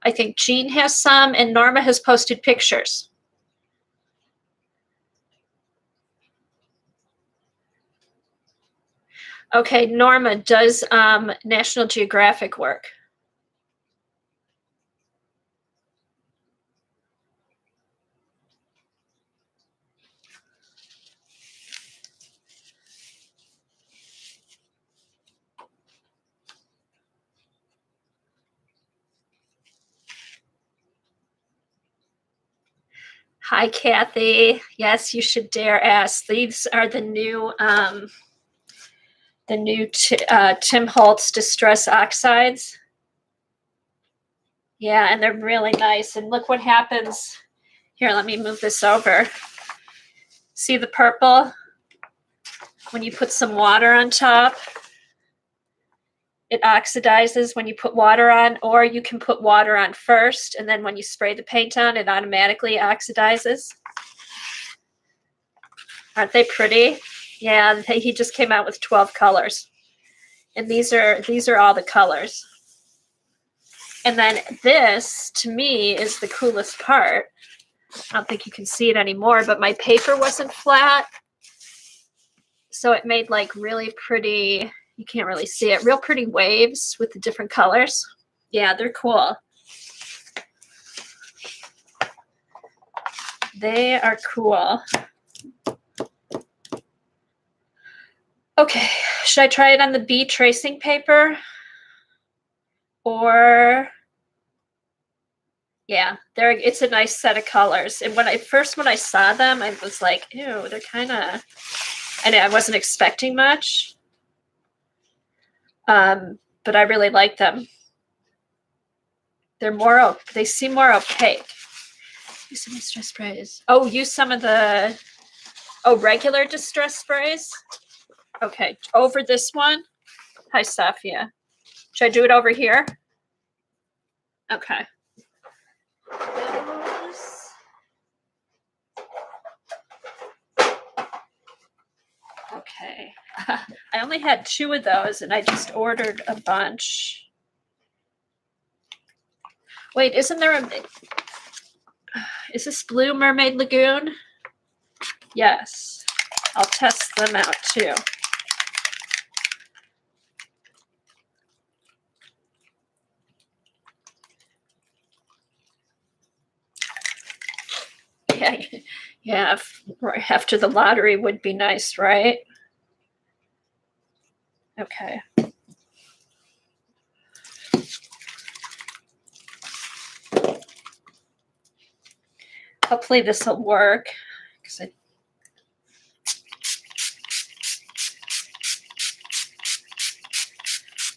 I think Jean has some, and Norma has posted pictures. Okay, Norma does National Geographic work. Hi, Kathy. Yes, you should dare ask. These are the new Tim Holtz Distress Oxides. Yeah, and they're really nice. And look what happens. Here, let me move this over. See the purple? When you put some water on top, it oxidizes when you put water on, or you can put water on first, and then when you spray the paint on, it automatically oxidizes. Aren't they pretty? Yeah, he just came out with 12 colors. And these are all the colors. And then this, to me, is the coolest part. I don't think you can see it anymore, but my paper wasn't flat. So it made like really pretty, you can't really see it, real pretty waves with the different colors. Yeah, they're cool. They are cool. Okay, should I try it on the bee tracing paper? Or, yeah, it's a nice set of colors. And when I saw them, I was like, ew, they're kind of, I wasn't expecting much. But I really like them. They seem more opaque. Use some distress sprays. Oh, use some of the, regular distress sprays? Okay, over this one. Hi, Safia. Should I do it over here? Okay. Okay. I only had 2 of those, and I just ordered a bunch. Wait, isn't there is this Blue Mermaid Lagoon? Yes. I'll test them out too. Yeah, after the lottery would be nice, right? Okay. Hopefully this will work.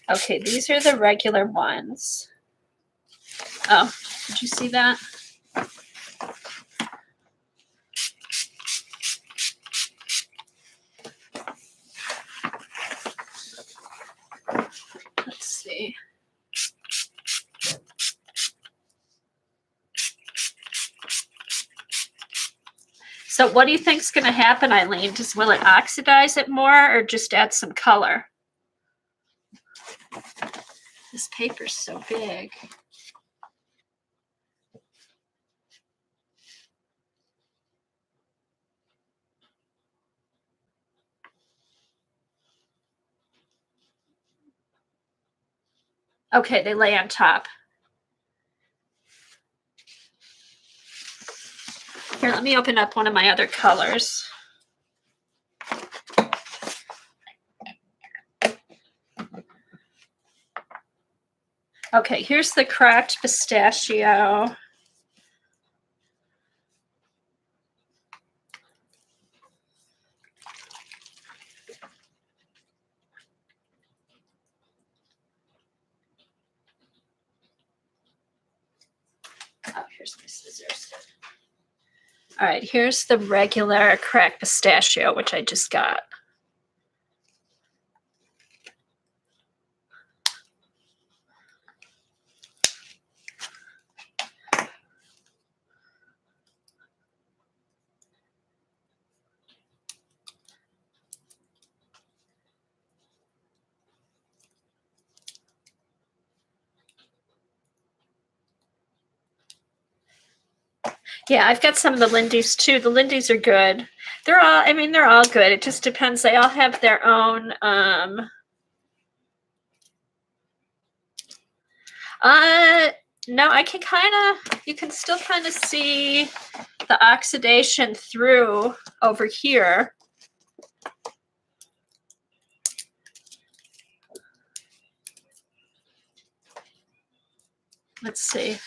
Okay, these are the regular ones. Oh, did you see that? Let's see. So what do you think is going to happen, Eileen? Will it oxidize it more or just add some color? This paper's so big. Okay, they lay on top. Here, let me open up one of my other colors. Okay, here's the cracked pistachio. Oh, here's my scissors. All right, here's the regular cracked pistachio, which I just got. Yeah, I've got some of the Lindy's too. The Lindy's are good. They're all, I mean, they're all good. It just depends. They all have their own, no, I can you can still kind of see the oxidation through over here. Let's see.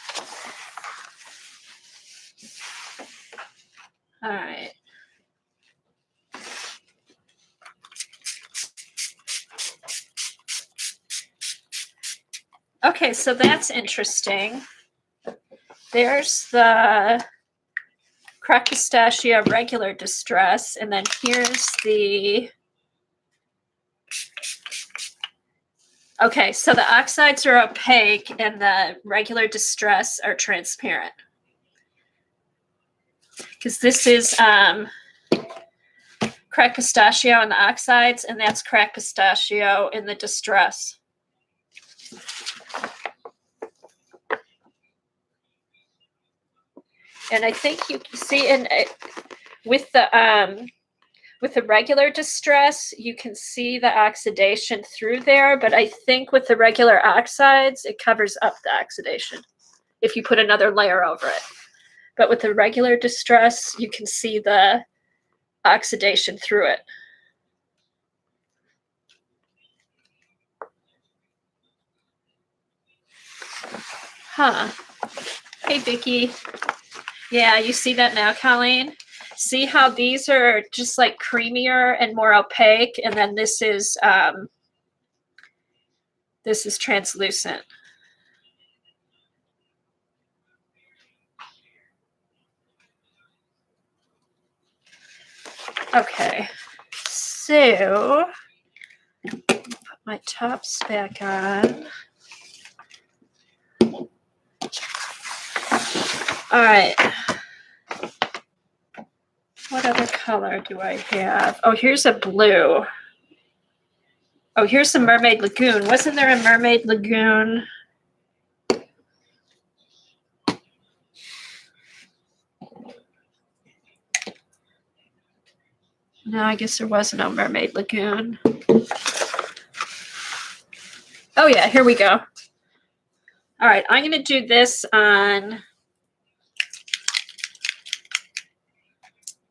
All right. Okay, so that's interesting. There's the cracked pistachio regular distress, and then here's the... Okay, so the oxides are opaque and the regular distress are transparent. Because this is cracked pistachio in the oxides, and that's cracked pistachio in the distress. And I think you see with the regular distress, you can see the oxidation through there, but I think with the regular oxides, it covers up the oxidation if you put another layer over it. But with the regular distress, you can see the oxidation through it. Huh. Hey, Vicki. Yeah, you see that now, Colleen? See how these are just like creamier and more opaque, and then this is translucent. Okay, so put my tops back on. All right. What other color do I have? Oh, here's a blue. Oh, here's a Mermaid Lagoon. Wasn't there a Mermaid Lagoon? No, I guess there was no Mermaid Lagoon. Oh, yeah, here we go. All right, I'm going to do this on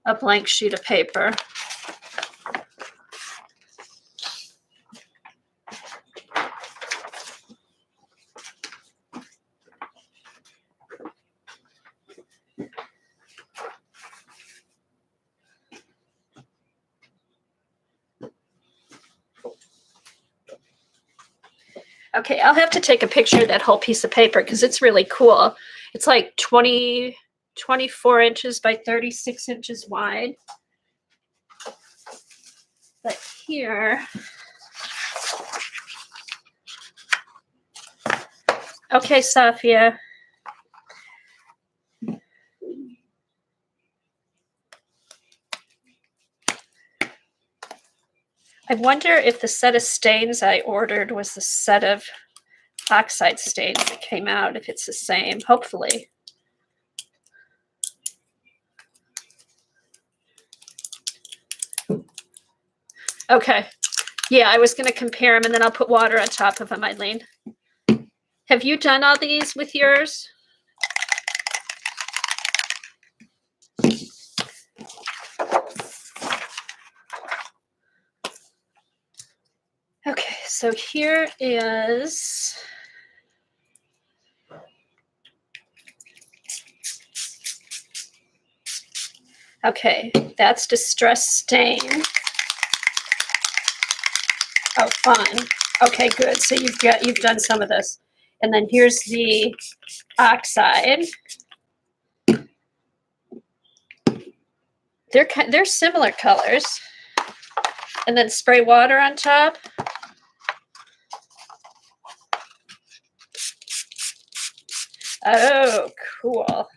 a blank sheet of paper. Okay, I'll have to take a picture of that whole piece of paper because it's really cool. It's like 24 inches by 36 inches wide. But here, okay, Safia. I wonder if the set of stains I ordered was the set of oxide stains that came out, if it's the same, hopefully. Okay. Yeah, I was going to compare them and then I'll put water on top of them, Eileen. Have you done all these with yours? Okay, so here is... Okay, that's Distress Stain. Oh, fun. Okay, good. So you've done some of this. And then here's the oxide. They're similar colors. And then spray water on top. Oh, cool.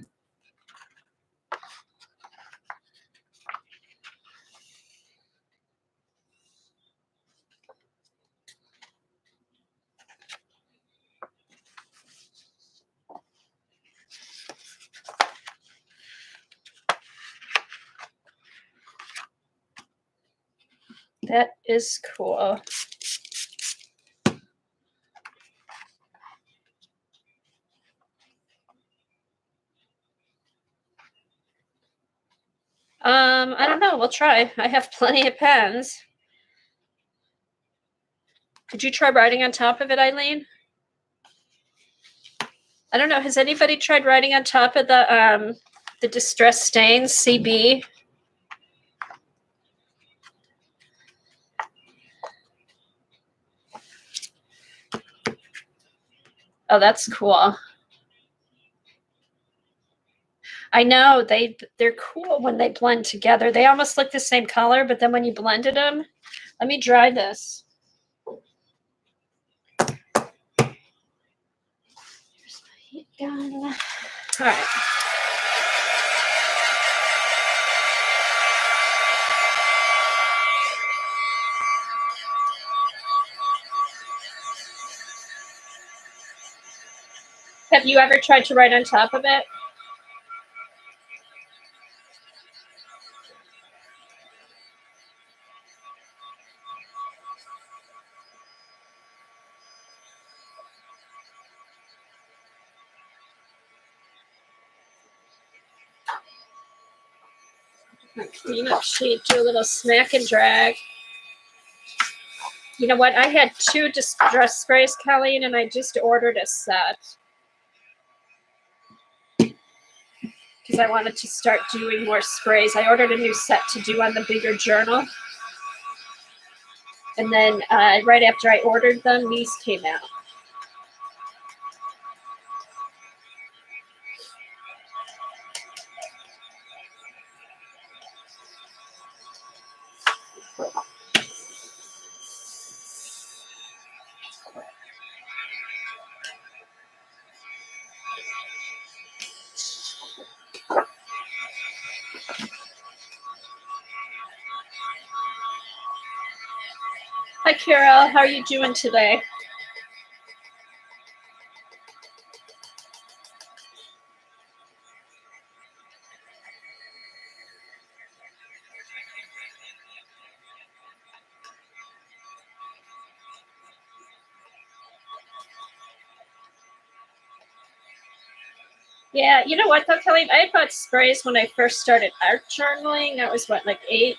That is cool. I don't know. We'll try. I have plenty of pens. Did you try writing on top of it, Eileen? I don't know. Has anybody tried writing on top of the Distress Stains CB? Oh, that's cool. I know they're cool when they blend together. They almost look the same color, but then when you blended them, let me dry this. Here's my heat gun. All right. Have you ever tried to write on top of it? My cleanup sheet, do a little smack and drag. You know what? I had 2 distress sprays, Colleen, and I just ordered a set. Because I wanted to start doing more sprays. I ordered a new set to do on the bigger journal. And then right after I ordered them, these came out. Hi, Carol. How are you doing today? Yeah, you know what though, Kelly? I bought sprays when I first started art journaling. That was what, like 8,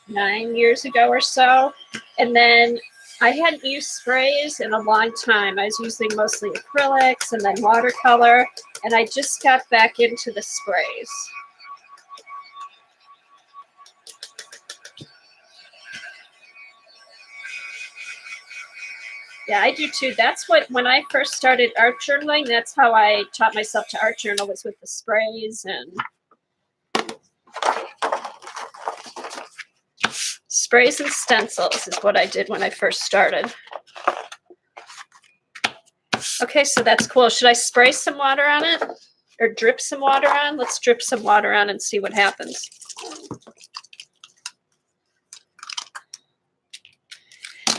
9 years ago or so. And then I hadn't used sprays in a long time. I was using mostly acrylics and then watercolor. And I just got back into the sprays. Yeah, I do too. That's what, when I first started art journaling, that's how I taught myself to art journal, was with the sprays. And sprays and stencils is what I did when I first started. Okay, so that's cool. Should I spray some water on it or drip some water on? Let's drip some water on and see what happens.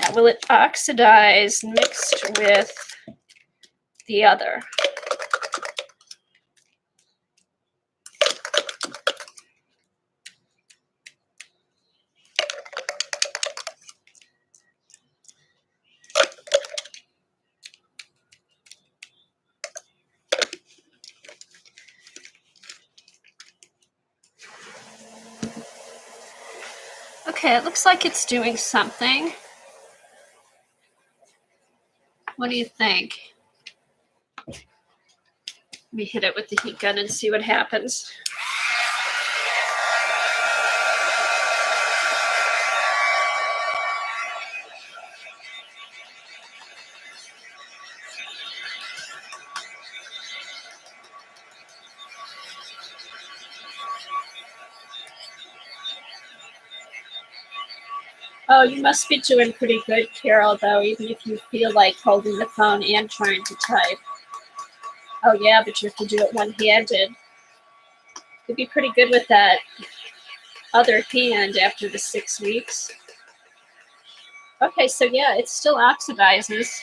Now, will it oxidize mixed with the other? Okay, it looks like it's doing something. What do you think? Let me hit it with the heat gun and see what happens. Oh, you must be doing pretty good, Carol, though, even if you feel like holding the phone and trying to type. Oh, yeah, but you have to do it one-handed. You'd be pretty good with that other hand after the 6 weeks. Okay, so yeah, it still oxidizes.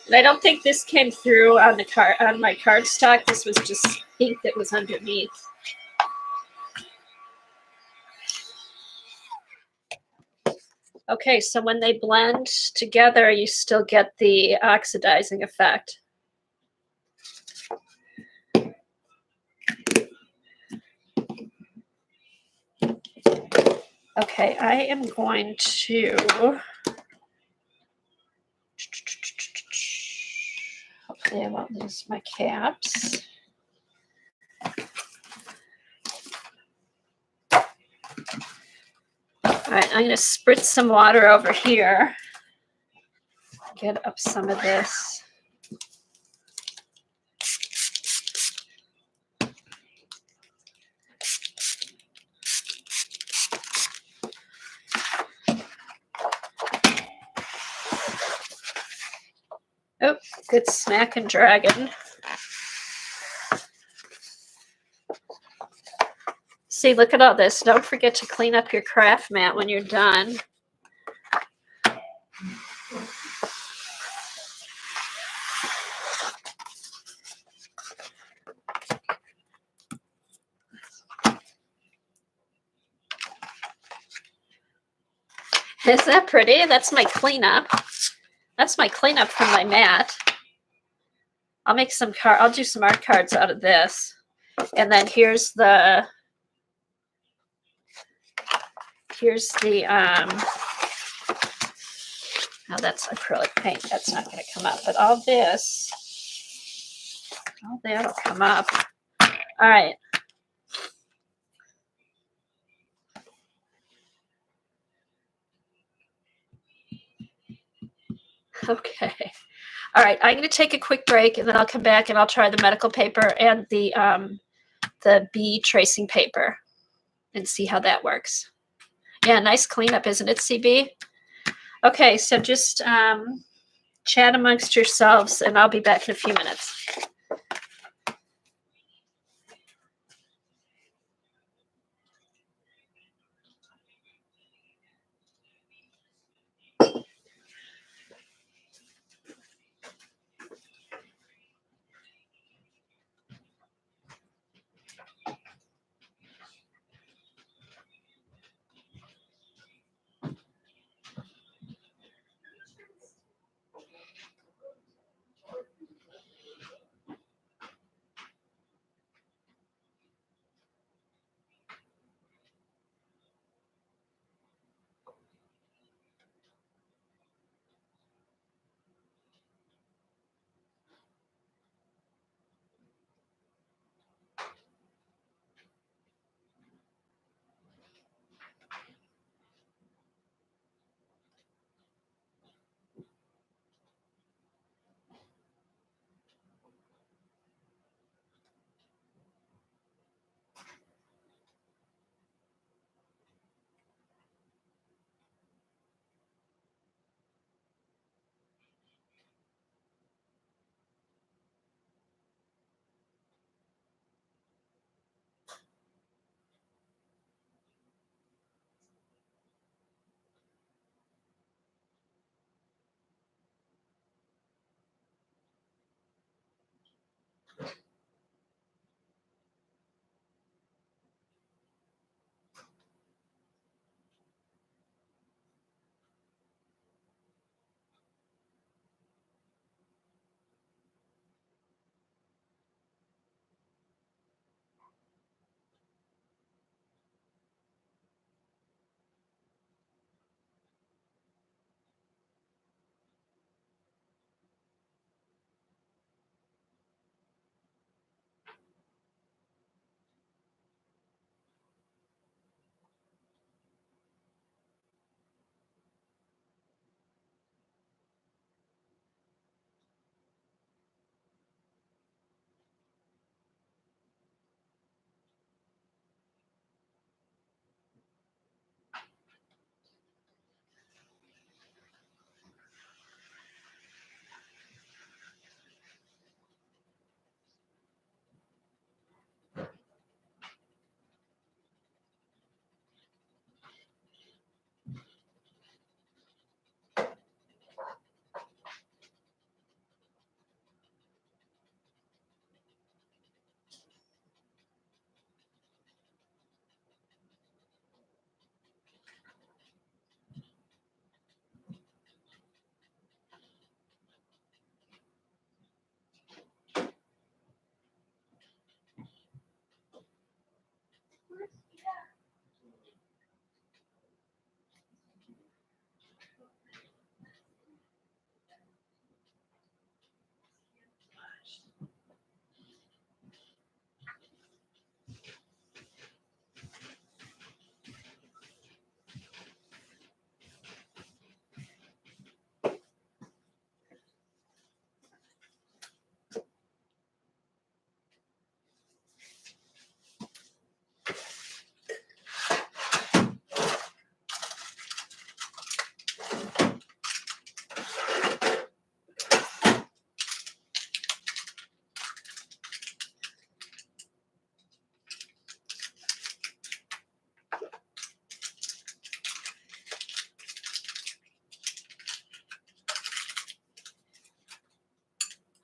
And I don't think this came through on the card on my cardstock. This was just ink that was underneath. Okay, so when they blend together, you still get the oxidizing effect. Okay, I am going to hopefully I won't lose my caps. All right, I'm going to spritz some water over here. Get up some of this. Oh, good smack and dragon. See, look at all this. Don't forget to clean up your craft mat when you're done. Isn't that pretty? That's my cleanup. That's my cleanup from my mat. I'll make some I'll do some art cards out of this. And then here's the now that's acrylic paint. That's not going to come up, but all that'll come up. All right. Okay. All right. I'm going to take a quick break, and then I'll come back and I'll try the medical paper and the bee tracing paper and see how that works. Yeah, nice cleanup, isn't it, CB? Okay, so just chat amongst yourselves, and I'll be back in a few minutes.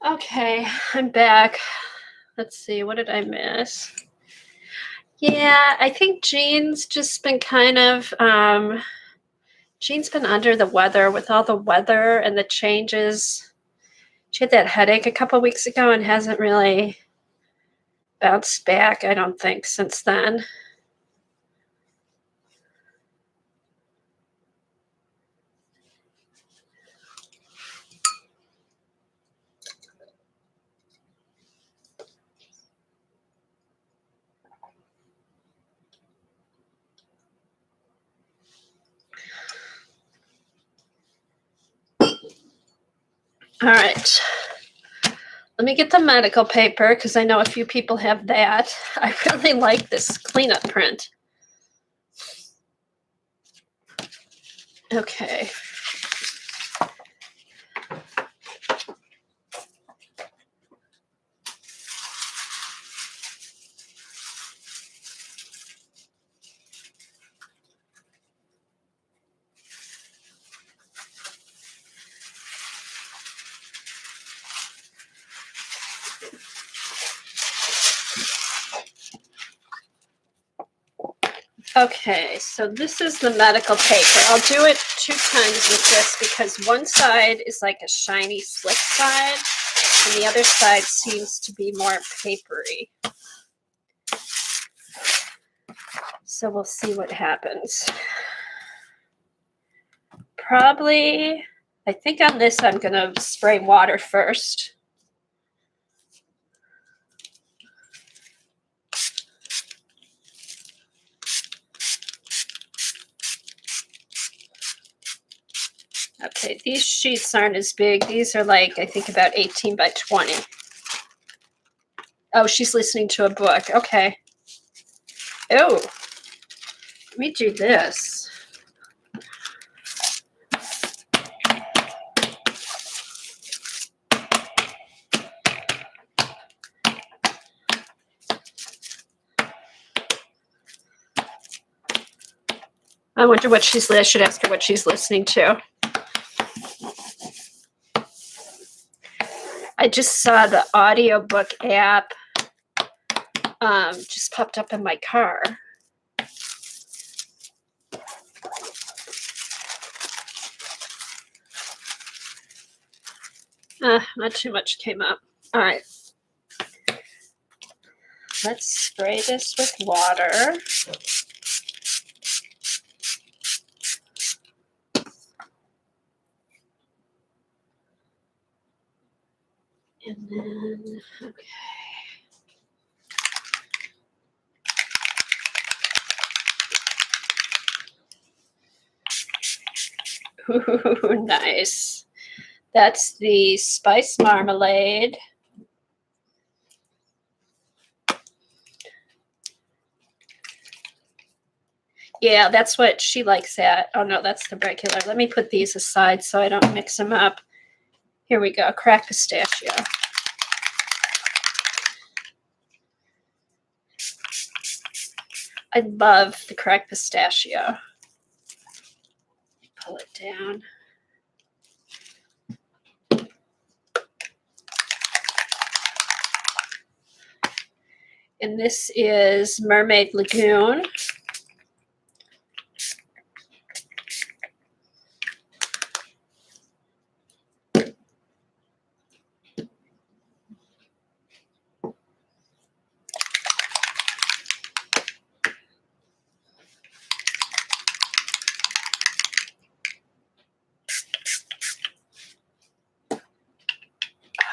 Okay, I'm back. Let's see, what did I miss? Yeah, I think Jean's just been kind of Jean's been under the weather with all the weather and the changes. She had that headache a couple weeks ago and hasn't really bounced back, I don't think, since then. All right. Let me get the medical paper because I know a few people have that. I really like this cleanup print. Okay. Okay, so this is the medical paper. I'll do it 2 times with this because one side is like a shiny, slick side, and the other side seems to be more papery. So we'll see what happens. Probably, I think on this I'm going to spray water first. Okay, these sheets aren't as big. These are like, I think about 18 by 20. Oh, she's listening to a book. Okay. Oh, let me do this. I wonder what I should ask her what she's listening to. I just saw the audiobook app just popped up in my car. Not too much came up. All right. Let's spray this with water. And then, okay. Ooh, nice. That's the spice marmalade. Yeah, that's what she likes that. Oh no, that's the regular. Let me put these aside so I don't mix them up. Here we go, cracked pistachio. I love the cracked pistachio. Pull it down. And this is Mermaid Lagoon.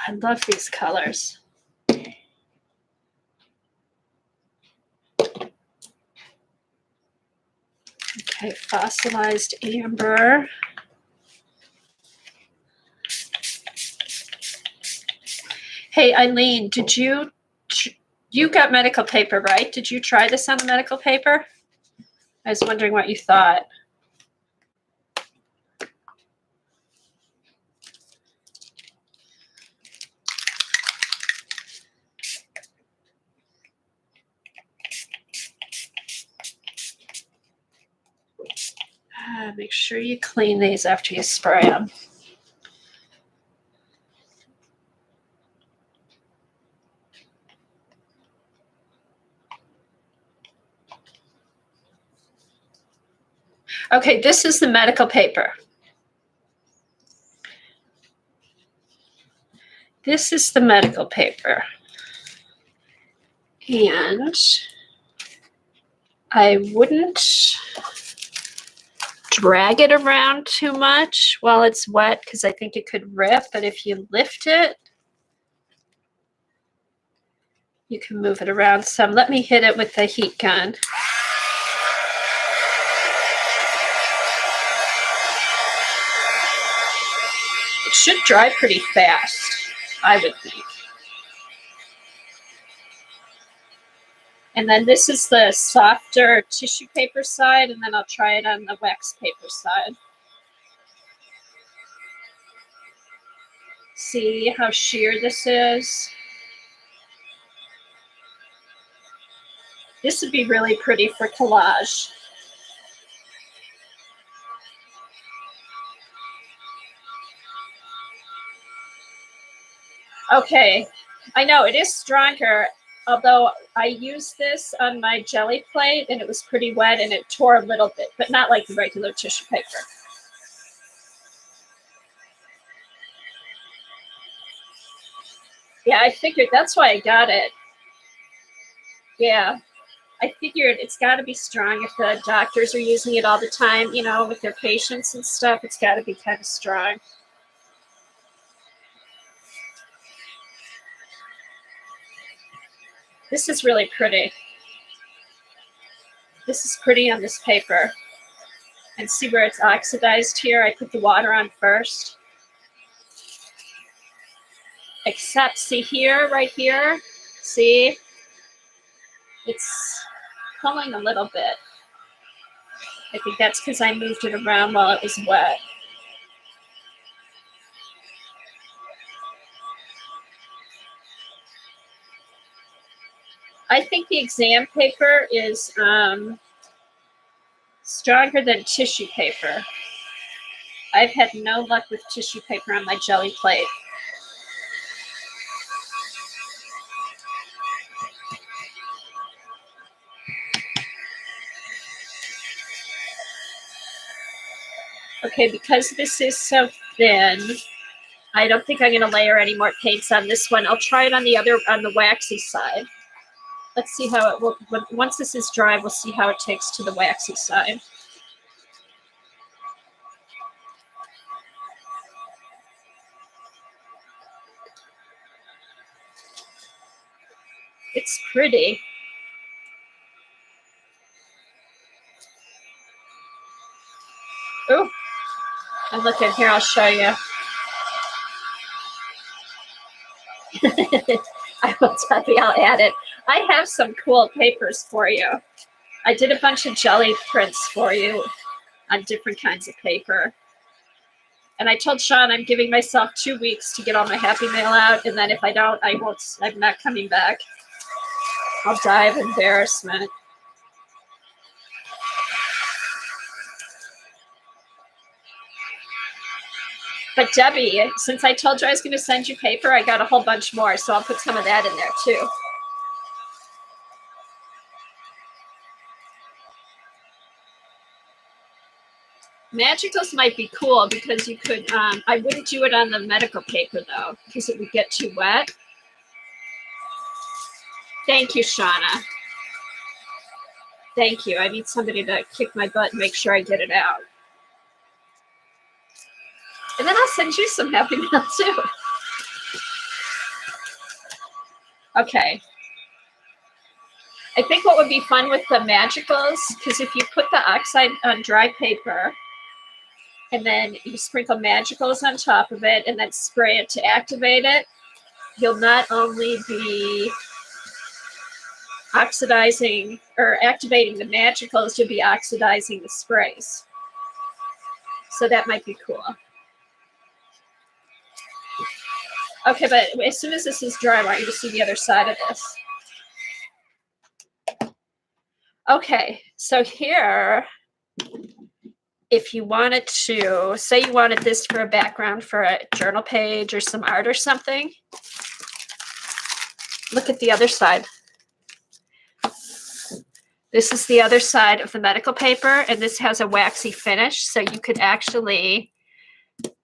I love these colors. Okay, fossilized amber. Hey, Eileen, did you got medical paper, right? Did you try this on the medical paper? I was wondering what you thought. Make sure you clean these after you spray them. Okay, this is the medical paper. This is the medical paper. And I wouldn't drag it around too much while it's wet because I think it could rip, but if you lift it, you can move it around some. Let me hit it with the heat gun. It should dry pretty fast, I would think. And then this is the softer tissue paper side, and then I'll try it on the wax paper side. See how sheer this is? This would be really pretty for collage. Okay, I know it is stronger, although I used this on my jelly plate and it was pretty wet and it tore a little bit, but not like the regular tissue paper. Yeah, I figured that's why I got it. Yeah, I figured it's got to be strong if the doctors are using it all the time, you know, with their patients and stuff. It's got to be kind of strong. This is really pretty. This is pretty on this paper. And see where it's oxidized here? I put the water on first. Except, see here, right here? See? It's pulling a little bit. I think that's because I moved it around while it was wet. I think the exam paper is stronger than tissue paper. I've had no luck with tissue paper on my jelly plate. Okay, because this is so thin, I don't think I'm going to layer any more paints on this one. I'll try it on the waxy side. Let's see how it will, once this is dry, we'll see how it takes to the waxy side. It's pretty. Oh, and look at here, I'll show you. I will tell you, I'll add it. I have some cool papers for you. I did a bunch of jelly prints for you on different kinds of paper. And I told Sean I'm giving myself 2 weeks to get all my Happy Mail out, and then if I don't, I'm not coming back. I'll die of embarrassment. But Debbie, since I told you I was going to send you paper, I got a whole bunch more, so I'll put some of that in there too. Magicals might be cool because you could, I wouldn't do it on the medical paper though, because it would get too wet. Thank you, Shauna. Thank you. I need somebody to kick my butt and make sure I get it out. And then I'll send you some Happy Mail too. Okay. I think what would be fun with the Magicals, because if you put the oxide on dry paper, and then you sprinkle Magicals on top of it, and then spray it to activate it, you'll not only be oxidizing or activating the Magicals, you'll be oxidizing the sprays. So that might be cool. Okay, but as soon as this is dry, I want you to see the other side of this. Okay, so here, if you wanted to, say you wanted this for a background for a journal page or some art or something, look at the other side. This is the other side of the medical paper, and this has a waxy finish, so you could actually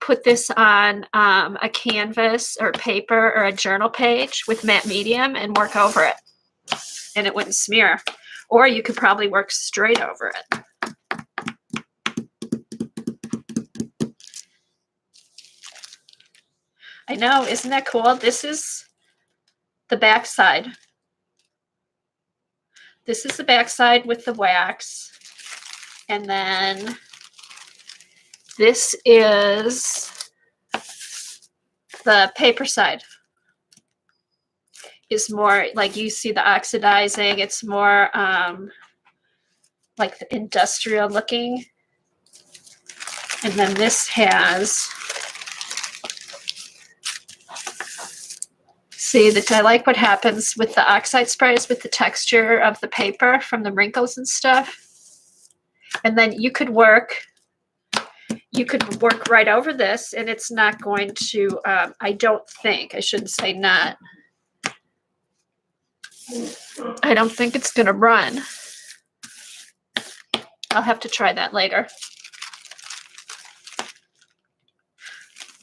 put this on a canvas or paper or a journal page with matte medium and work over it, and it wouldn't smear. Or you could probably work straight over it. I know, isn't that cool? This is the back side. This is the back side with the wax. And then this is the paper side. Is more like, you see the oxidizing. It's more like the industrial looking. And then this has, see that I like what happens with the oxide sprays with the texture of the paper from the wrinkles and stuff. And then you could work right over this, and it's not going to, I don't think, I shouldn't say not. I don't think it's going to run. I'll have to try that later.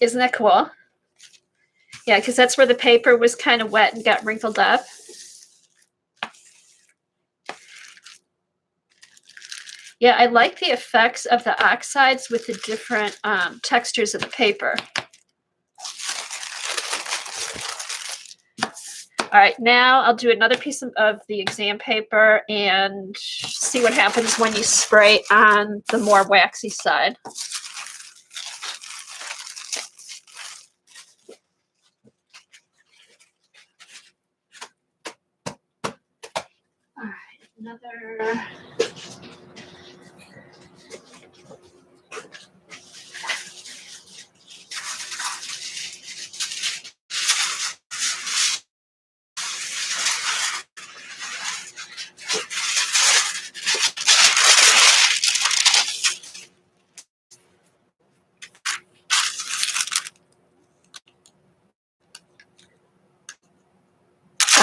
Isn't that cool? Yeah, because that's where the paper was kind of wet and got wrinkled up. Yeah, I like the effects of the oxides with the different textures of the paper. All right, now I'll do another piece of the exam paper and see what happens when you spray on the more waxy side. All right, another.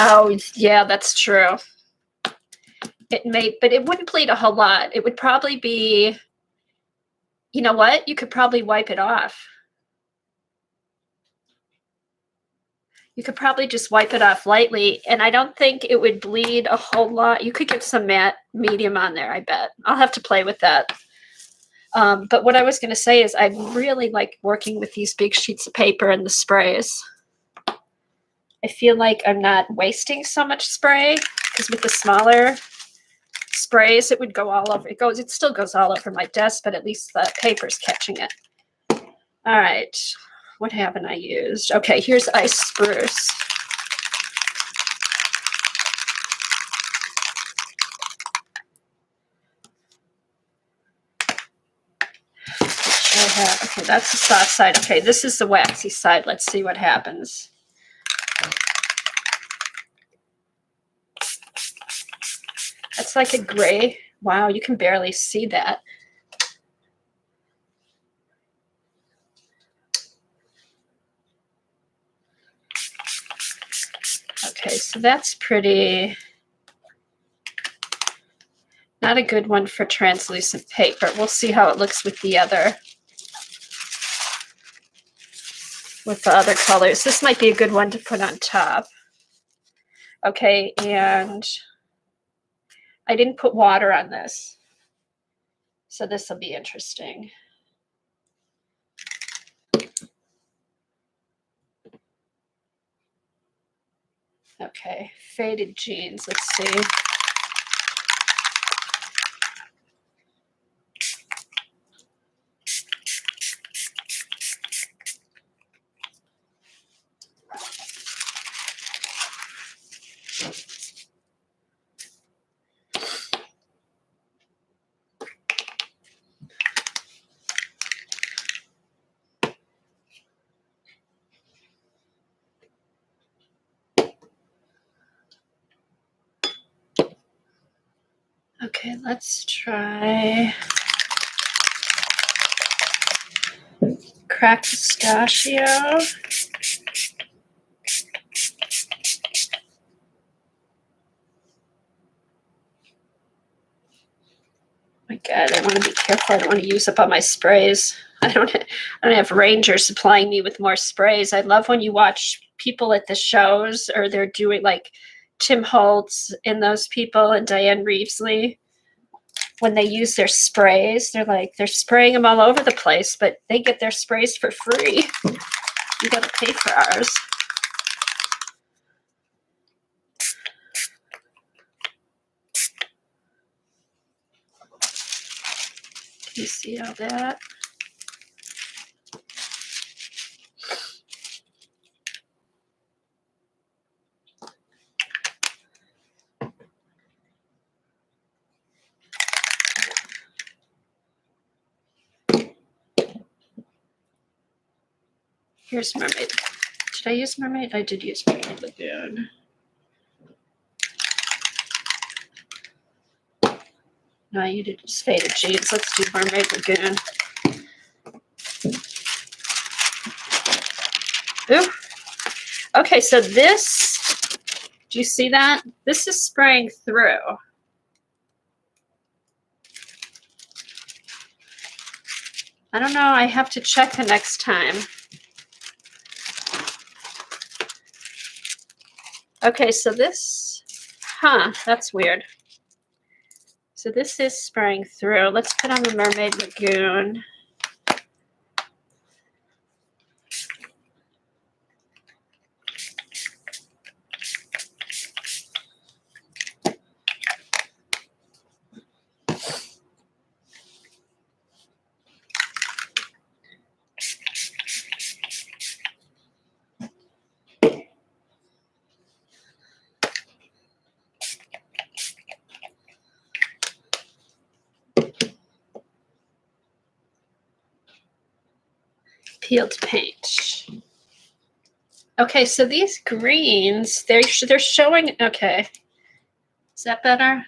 Oh, yeah, that's true. It may, but it wouldn't bleed a whole lot. It would probably be, you know what? You could probably wipe it off. You could probably just wipe it off lightly, and I don't think it would bleed a whole lot. You could get some matte medium on there, I bet. I'll have to play with that. But what I was going to say is I really like working with these big sheets of paper and the sprays. I feel like I'm not wasting so much spray, because with the smaller sprays, it would go all over. It still goes all over my desk, but at least the paper's catching it. All right. What haven't I used? Okay, here's ice spruce. Okay, that's the soft side. Okay, this is the waxy side. Let's see what happens. That's like a gray. Wow, you can barely see that. Okay, so that's pretty, not a good one for translucent paper. We'll see how it looks with the other colors. This might be a good one to put on top. Okay, and I didn't put water on this, so this will be interesting. Okay, faded jeans. Let's see. Okay, let's try cracked pistachio. My God, I want to be careful. I don't want to use up all my sprays. I don't have rangers supplying me with more sprays. I love when you watch people at the shows or they're doing like Tim Holtz and those people and Diane Reevesley. When they use their sprays, they're spraying them all over the place, but they get their sprays for free. We got to pay for ours. Can you see all that? Here's Mermaid. Did I use Mermaid? I did use Mermaid Lagoon. No, you did just Faded Jeans. Let's do Mermaid Lagoon. Ooh. Okay, so this, do you see that? This is spraying through. I don't know. I have to check the next time. Okay, so this, that's weird. So this is spraying through. Let's put on the Mermaid Lagoon. Peeled paint. Okay, so these greens, they're showing, okay. Is that better?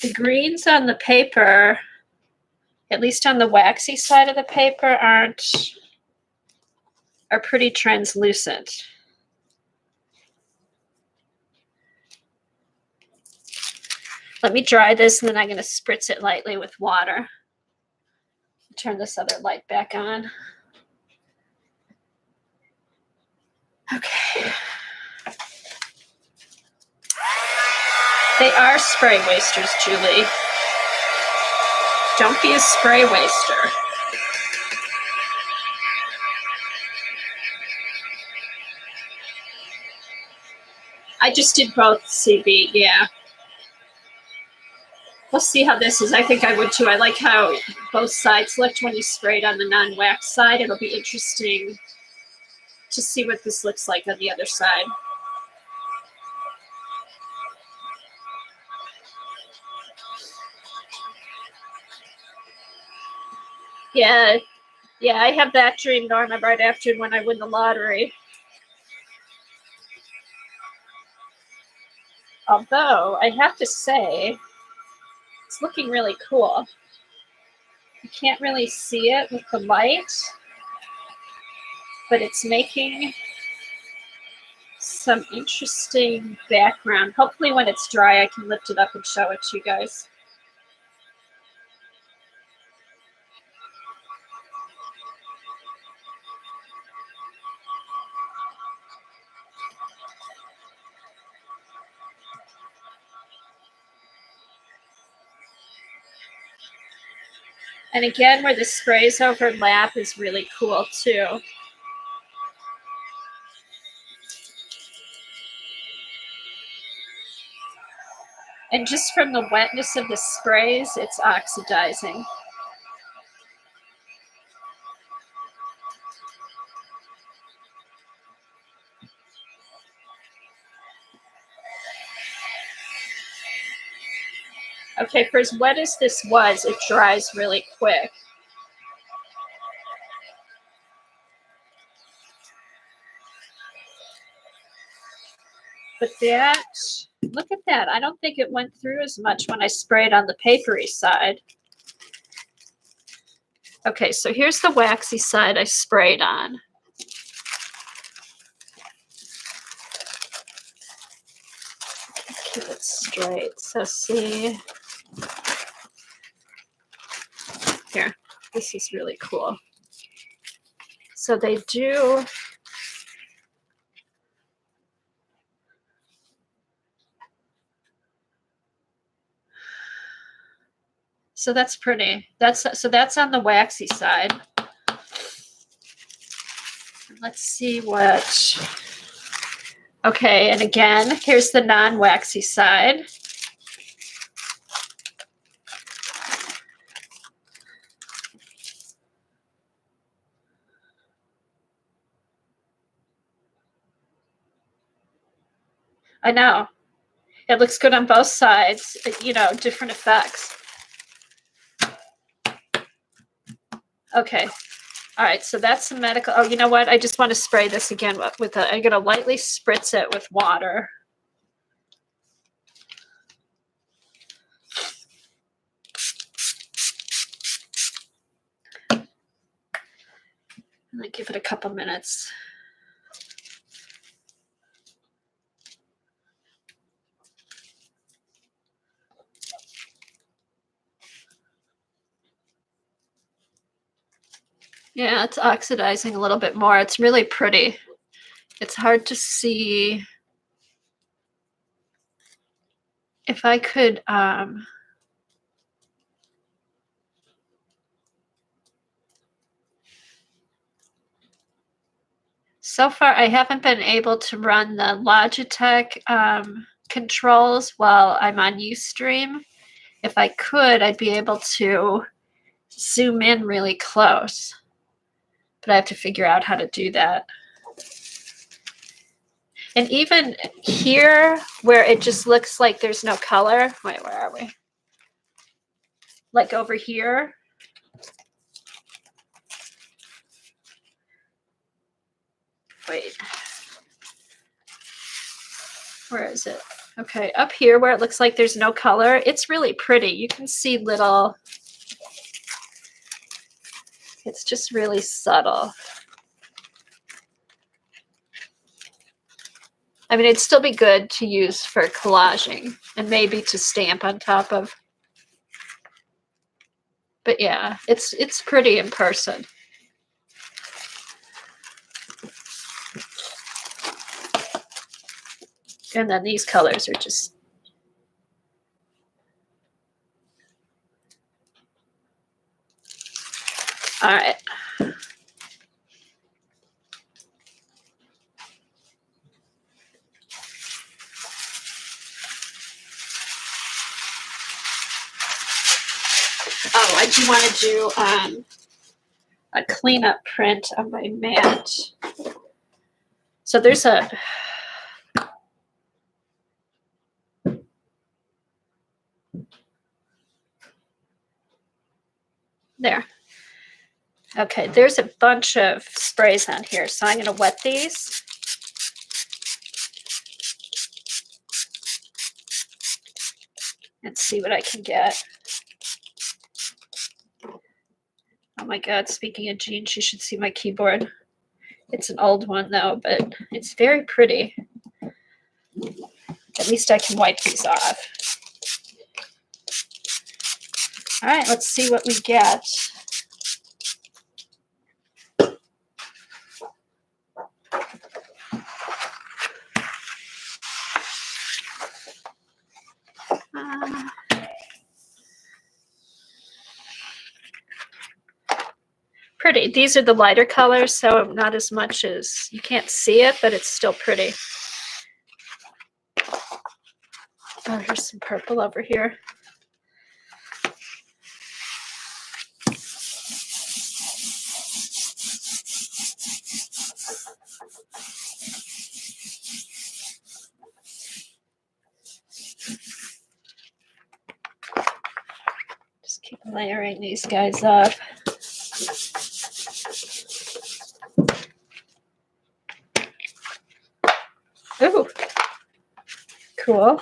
The greens on the paper, at least on the waxy side of the paper, are pretty translucent. Let me dry this and then I'm going to spritz it lightly with water. Turn this other light back on. Okay. They are spray wasters, Julie. Don't be a spray waster. I just did both, CB, yeah. We'll see how this is. I think I would too. I like how both sides looked when you sprayed on the non-wax side. It'll be interesting to see what this looks like on the other side. Yeah, I have that dream, Norma, right after when I win the lottery. Although, I have to say, it's looking really cool. You can't really see it with the light, but it's making some interesting background. Hopefully when it's dry, I can lift it up and show it to you guys. And again, where the sprays overlap is really cool too. And just from the wetness of the sprays, it's oxidizing. Okay, for as wet as this was, it dries really quick. But that, look at that. I don't think it went through as much when I sprayed on the papery side. Okay, so here's the waxy side I sprayed on. keep it straight. So see, here, this is really cool. So they do, so that's pretty. So that's on the waxy side. Let's see what, okay, and again, here's the non-waxy side. I know. It looks good on both sides, you know, different effects. Okay. All right, so that's some medical. Oh, you know what? I just want to spray this again with a, I'm going to lightly spritz it with water. And then give it a couple minutes. Yeah, it's oxidizing a little bit more. It's really pretty. It's hard to see. If I could, so far I haven't been able to run the Logitech controls while I'm on Ustream. If I could, I'd be able to zoom in really close. But I have to figure out how to do that. And even here, where it just looks like there's no color. Wait, where are we? Like over here. Wait. Where is it? Okay, up here where it looks like there's no color, it's really pretty. You can see little, it's just really subtle. I mean, it'd still be good to use for collaging and maybe to stamp on top of. But yeah, it's pretty in person. And then these colors are just, all right. Oh, I do want to do a cleanup print of my mat. So there's a, there. Okay, there's a bunch of sprays on here. So I'm going to wet these. And see what I can get. Oh my God, speaking of jeans, you should see my keyboard. It's an old one though, but it's very pretty. At least I can wipe these off. All right, let's see what we get. Pretty. These are the lighter colors, so not as much as, you can't see it, but it's still pretty. Oh, here's some purple over here. Just keep layering these guys up. Ooh, cool.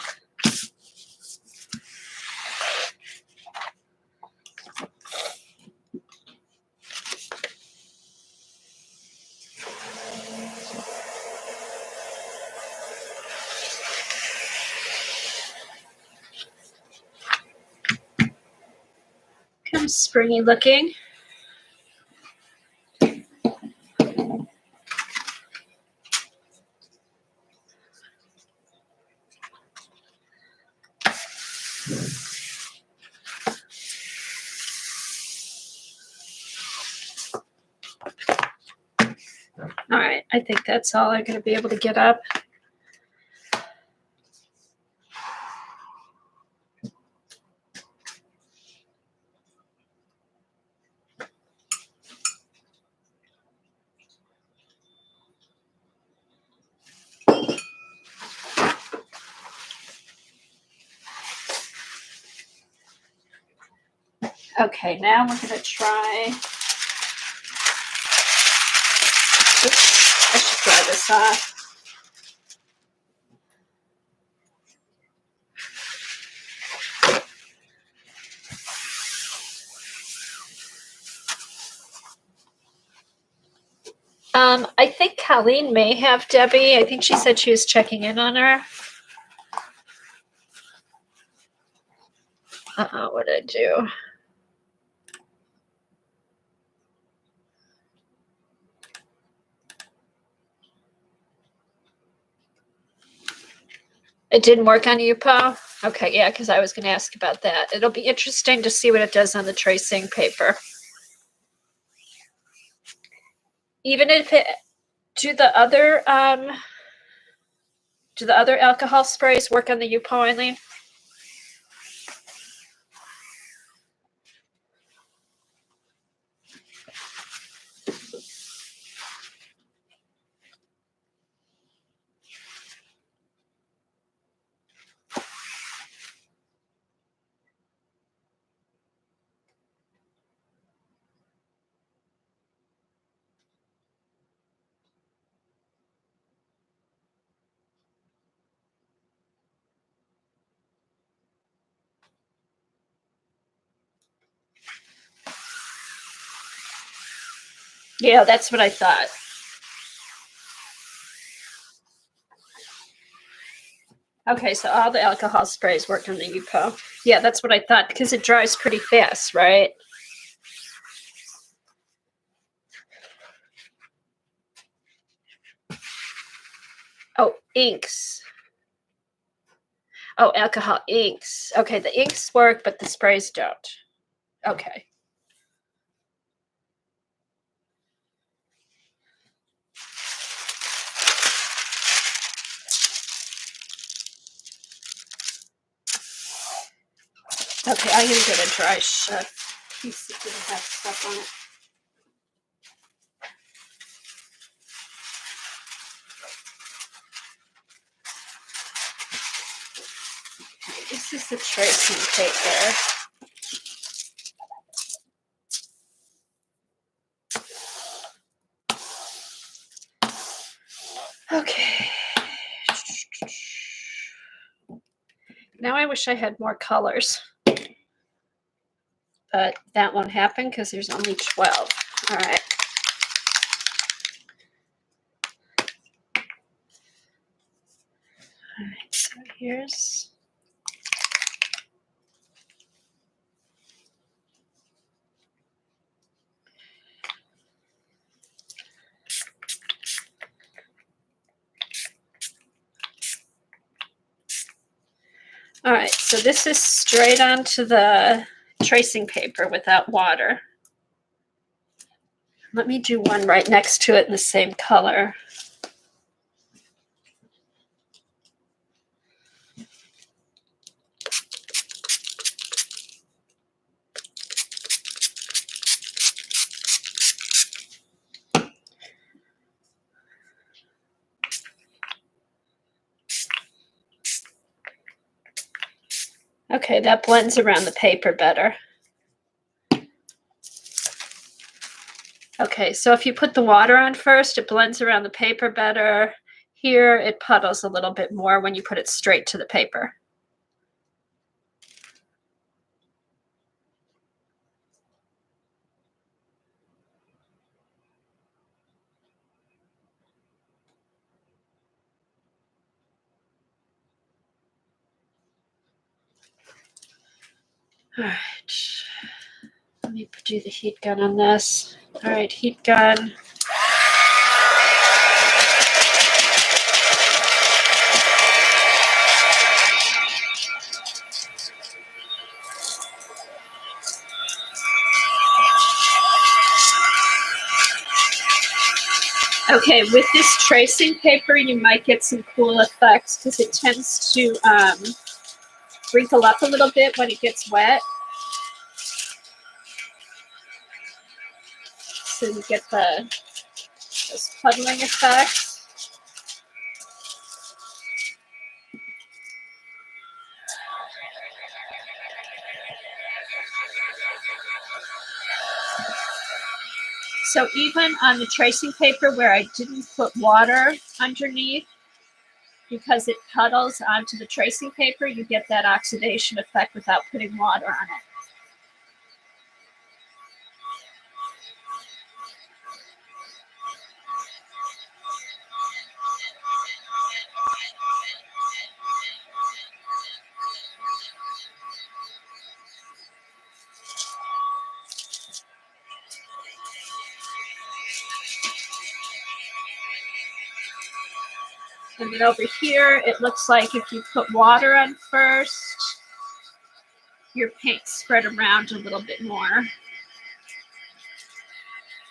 springy looking. All right, I think that's all I'm going to be able to get up. Okay, now we're going to try. Oops, I should dry this off. I think Colleen may have Debbie. I think she said she was checking in on her. What did I do? It didn't work on you, Paul? Okay, yeah, because I was going to ask about that. It'll be interesting to see what it does on the tracing paper. Even if it, do the other alcohol sprays work on the UPO, Eileen? Yeah, that's what I thought. Okay, so all the alcohol sprays work on the UPO. Yeah, that's what I thought because it dries pretty fast, right? Oh, inks. Oh, alcohol inks. Okay, the inks work, but the sprays don't. Okay. Okay, I'm gonna get a dry piece that didn't have stuff on it. Okay, this is the tracing paper. Okay. Now I wish I had more colors. But that won't happen because there's only 12. All right. All right, so here's. All right, so this is straight onto the tracing paper without water. Let me do one right next to it in the same color. Okay, that blends around the paper better. Okay, so if you put the water on first, it blends around the paper better. Here, it puddles a little bit more when you put it straight to the paper. All right. me do the heat gun on this. All right, heat gun. Okay, with this tracing paper, you might get some cool effects because it tends to wrinkle up a little bit when it gets wet. So you get those puddling effects. So even on the tracing paper where I didn't put water underneath, because it puddles onto the tracing paper, you get that oxidation effect without putting water on it. And then over here, it looks like if you put water on first, your paint spread around a little bit more.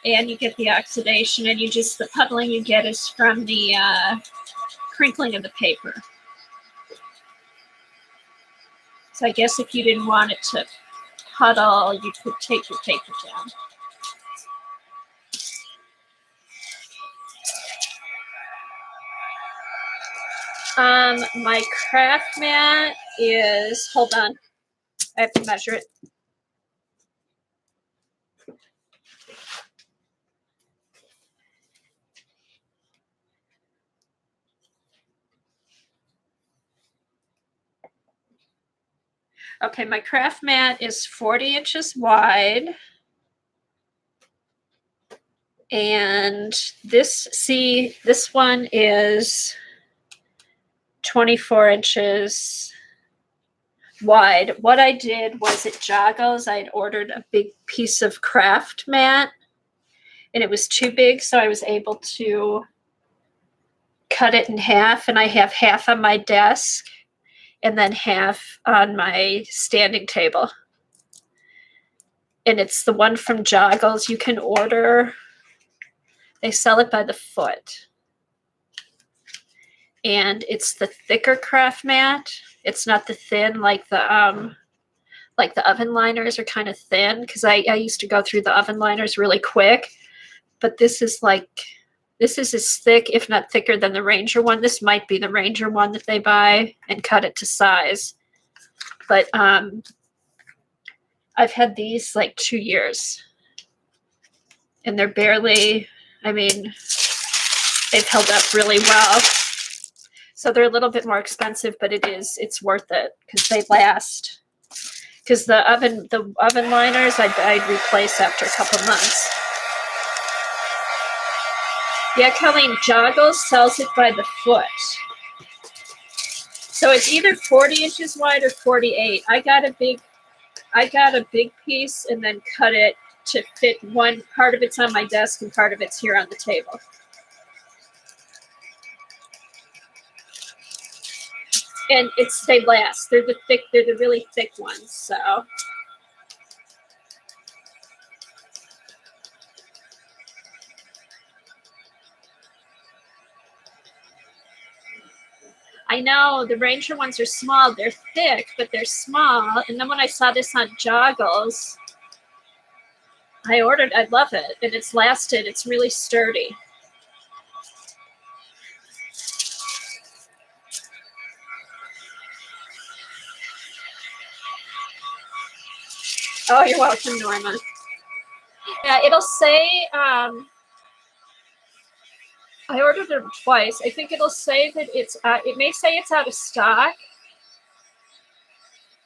And you get the oxidation, and the puddling you get is from the crinkling of the paper. So I guess if you didn't want it to puddle, you could take your paper down. My craft mat is, hold on, I have to measure it. Okay, my craft mat is 40 inches wide. And this one is 24 inches wide. What I did was at Joggles, I had ordered a big piece of craft mat, and it was too big, so I was able to cut it in half, and I have half on my desk and then half on my standing table. And it's the one from Joggles. You can order, they sell it by the foot. And it's the thicker craft mat. It's not the thin, like the oven liners are kind of thin, because I used to go through the oven liners really quick. But this is as thick, if not thicker, than the Ranger one. This might be the Ranger one that they buy and cut it to size. But I've had these like 2 years. And they're barely, I mean, they've held up really well. So they're a little bit more expensive, but it's worth it because they last. Because the oven liners I'd replace after a couple months. Yeah, Colleen, Joggles sells it by the foot. So it's either 40 inches wide or 48. I got a big piece and then cut it to fit one part of it's on my desk and part of it's here on the table. And they last. They're the really thick ones, so. I know the Ranger ones are small. They're thick, but they're small. And then when I saw this on Joggles, I love it. And it's lasted. It's really sturdy. Oh, you're welcome, Norma. Yeah, it'll say, I ordered them twice. I think it'll say that it may say it's out of stock,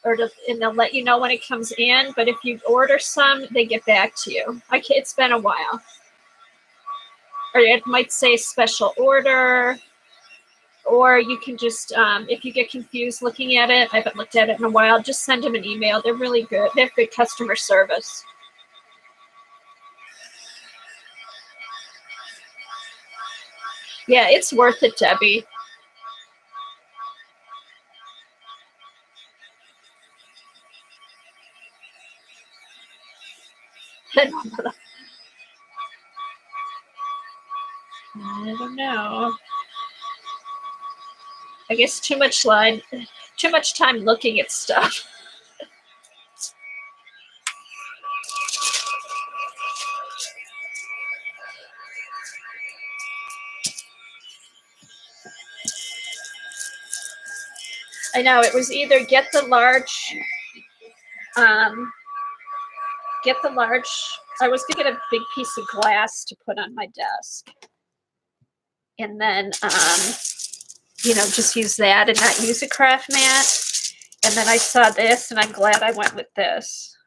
and they'll let you know when it comes in. But if you order some, they get back to you. It's been a while. Or it might say special order, or you can just, if you get confused looking at it, I haven't looked at it in a while, just send them an email. They're really good. They have good customer service. Yeah, it's worth it, Debbie. I don't know. I guess too much time looking at stuff. I know, it was either get the large, I was gonna get a big piece of glass to put on my desk. And then, just use that and not use a craft mat. And then I saw this and I'm glad I went with this.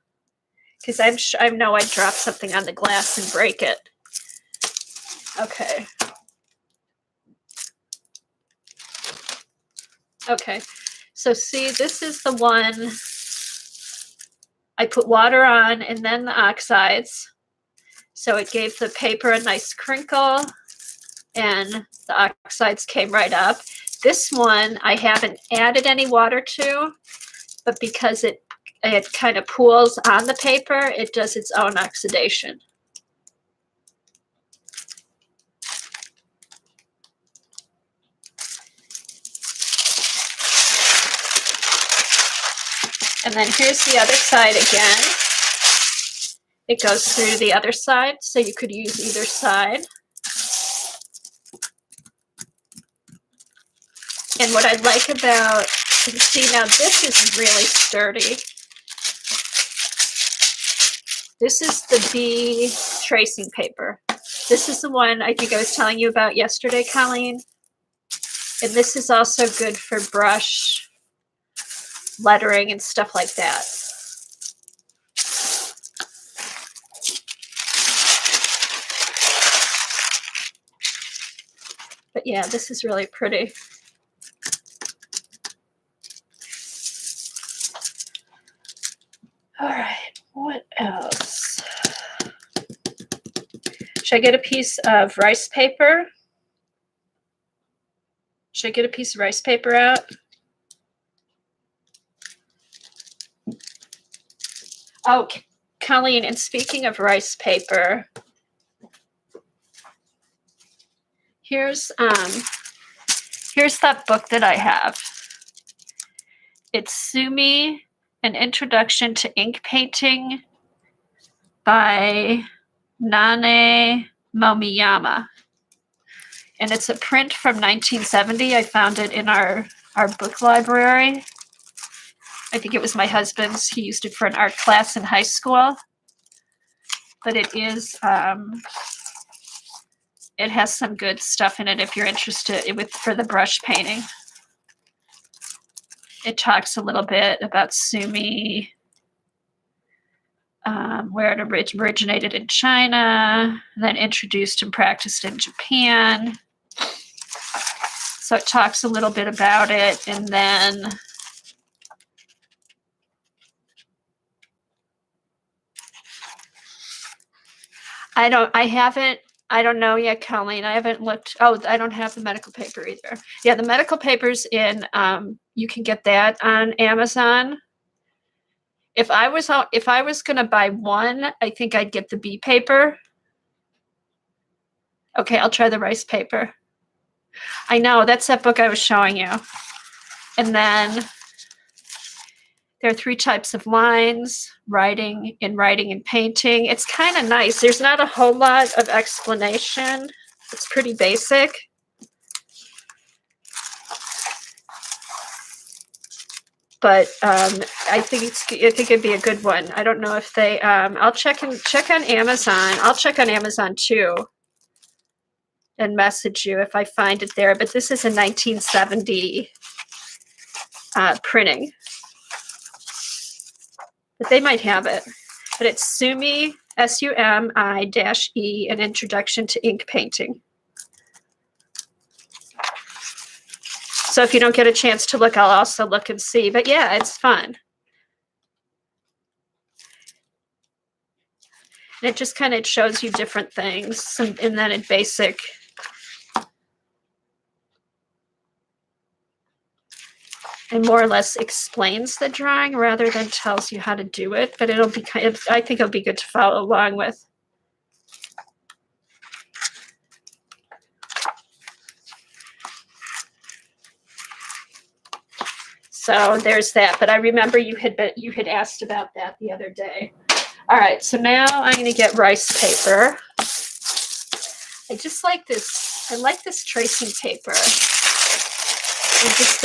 Because I know I'd drop something on the glass and break it. Okay. Okay. So see, this is the one I put water on and then the oxides. So it gave the paper a nice crinkle and the oxides came right up. This one I haven't added any water to, but because it kind of pools on the paper, it does its own oxidation. And then here's the other side again. It goes through the other side, so you could use either side. And what I like about, you see now this is really sturdy. This is the B tracing paper. This is the one I think I was telling you about yesterday, Colleen. And this is also good for brush lettering and stuff like that. But yeah, this is really pretty. All right, what else? Should I get a piece of rice paper? Should I get a piece of rice paper out? Oh, Colleen, and speaking of rice paper, here's that book that I have. It's Sumi, An Introduction to Ink Painting by Nane Momiyama. And it's a print from 1970. I found it in our book library. I think it was my husband's. He used it for an art class in high school. But it is, it has some good stuff in it if you're interested for the brush painting. It talks a little bit about Sumi, where it originated in China, and then introduced and practiced in Japan. So it talks a little bit about it, and then I don't know yet, Colleen. I haven't looked. Oh, I don't have the medical paper either. Yeah, the medical paper's in, you can get that on Amazon. If I was going to buy one, I think I'd get the B paper. Okay, I'll try the rice paper. I know, that's that book I was showing you. And then there are 3 types of lines, writing and painting. It's kind of nice. There's not a whole lot of explanation. It's pretty basic. But I think it'd be a good one. I don't know if they. I'll check on Amazon. I'll check on Amazon too, and message you if I find it there. But this is a 1970 printing. But they might have it. But it's Sumi, SUMI-E, An Introduction to Ink Painting. So if you don't get a chance to look, I'll also look and see. But yeah, it's fun. And it just kind of shows you different things. And then in basic, it more or less explains the drawing rather than tells you how to do it, but it'll be kind of, I think it'll be good to follow along with. So there's that, but I remember you had asked about that the other day. All right, so now I'm going to get rice paper. I just like this. I like this tracing paper. And just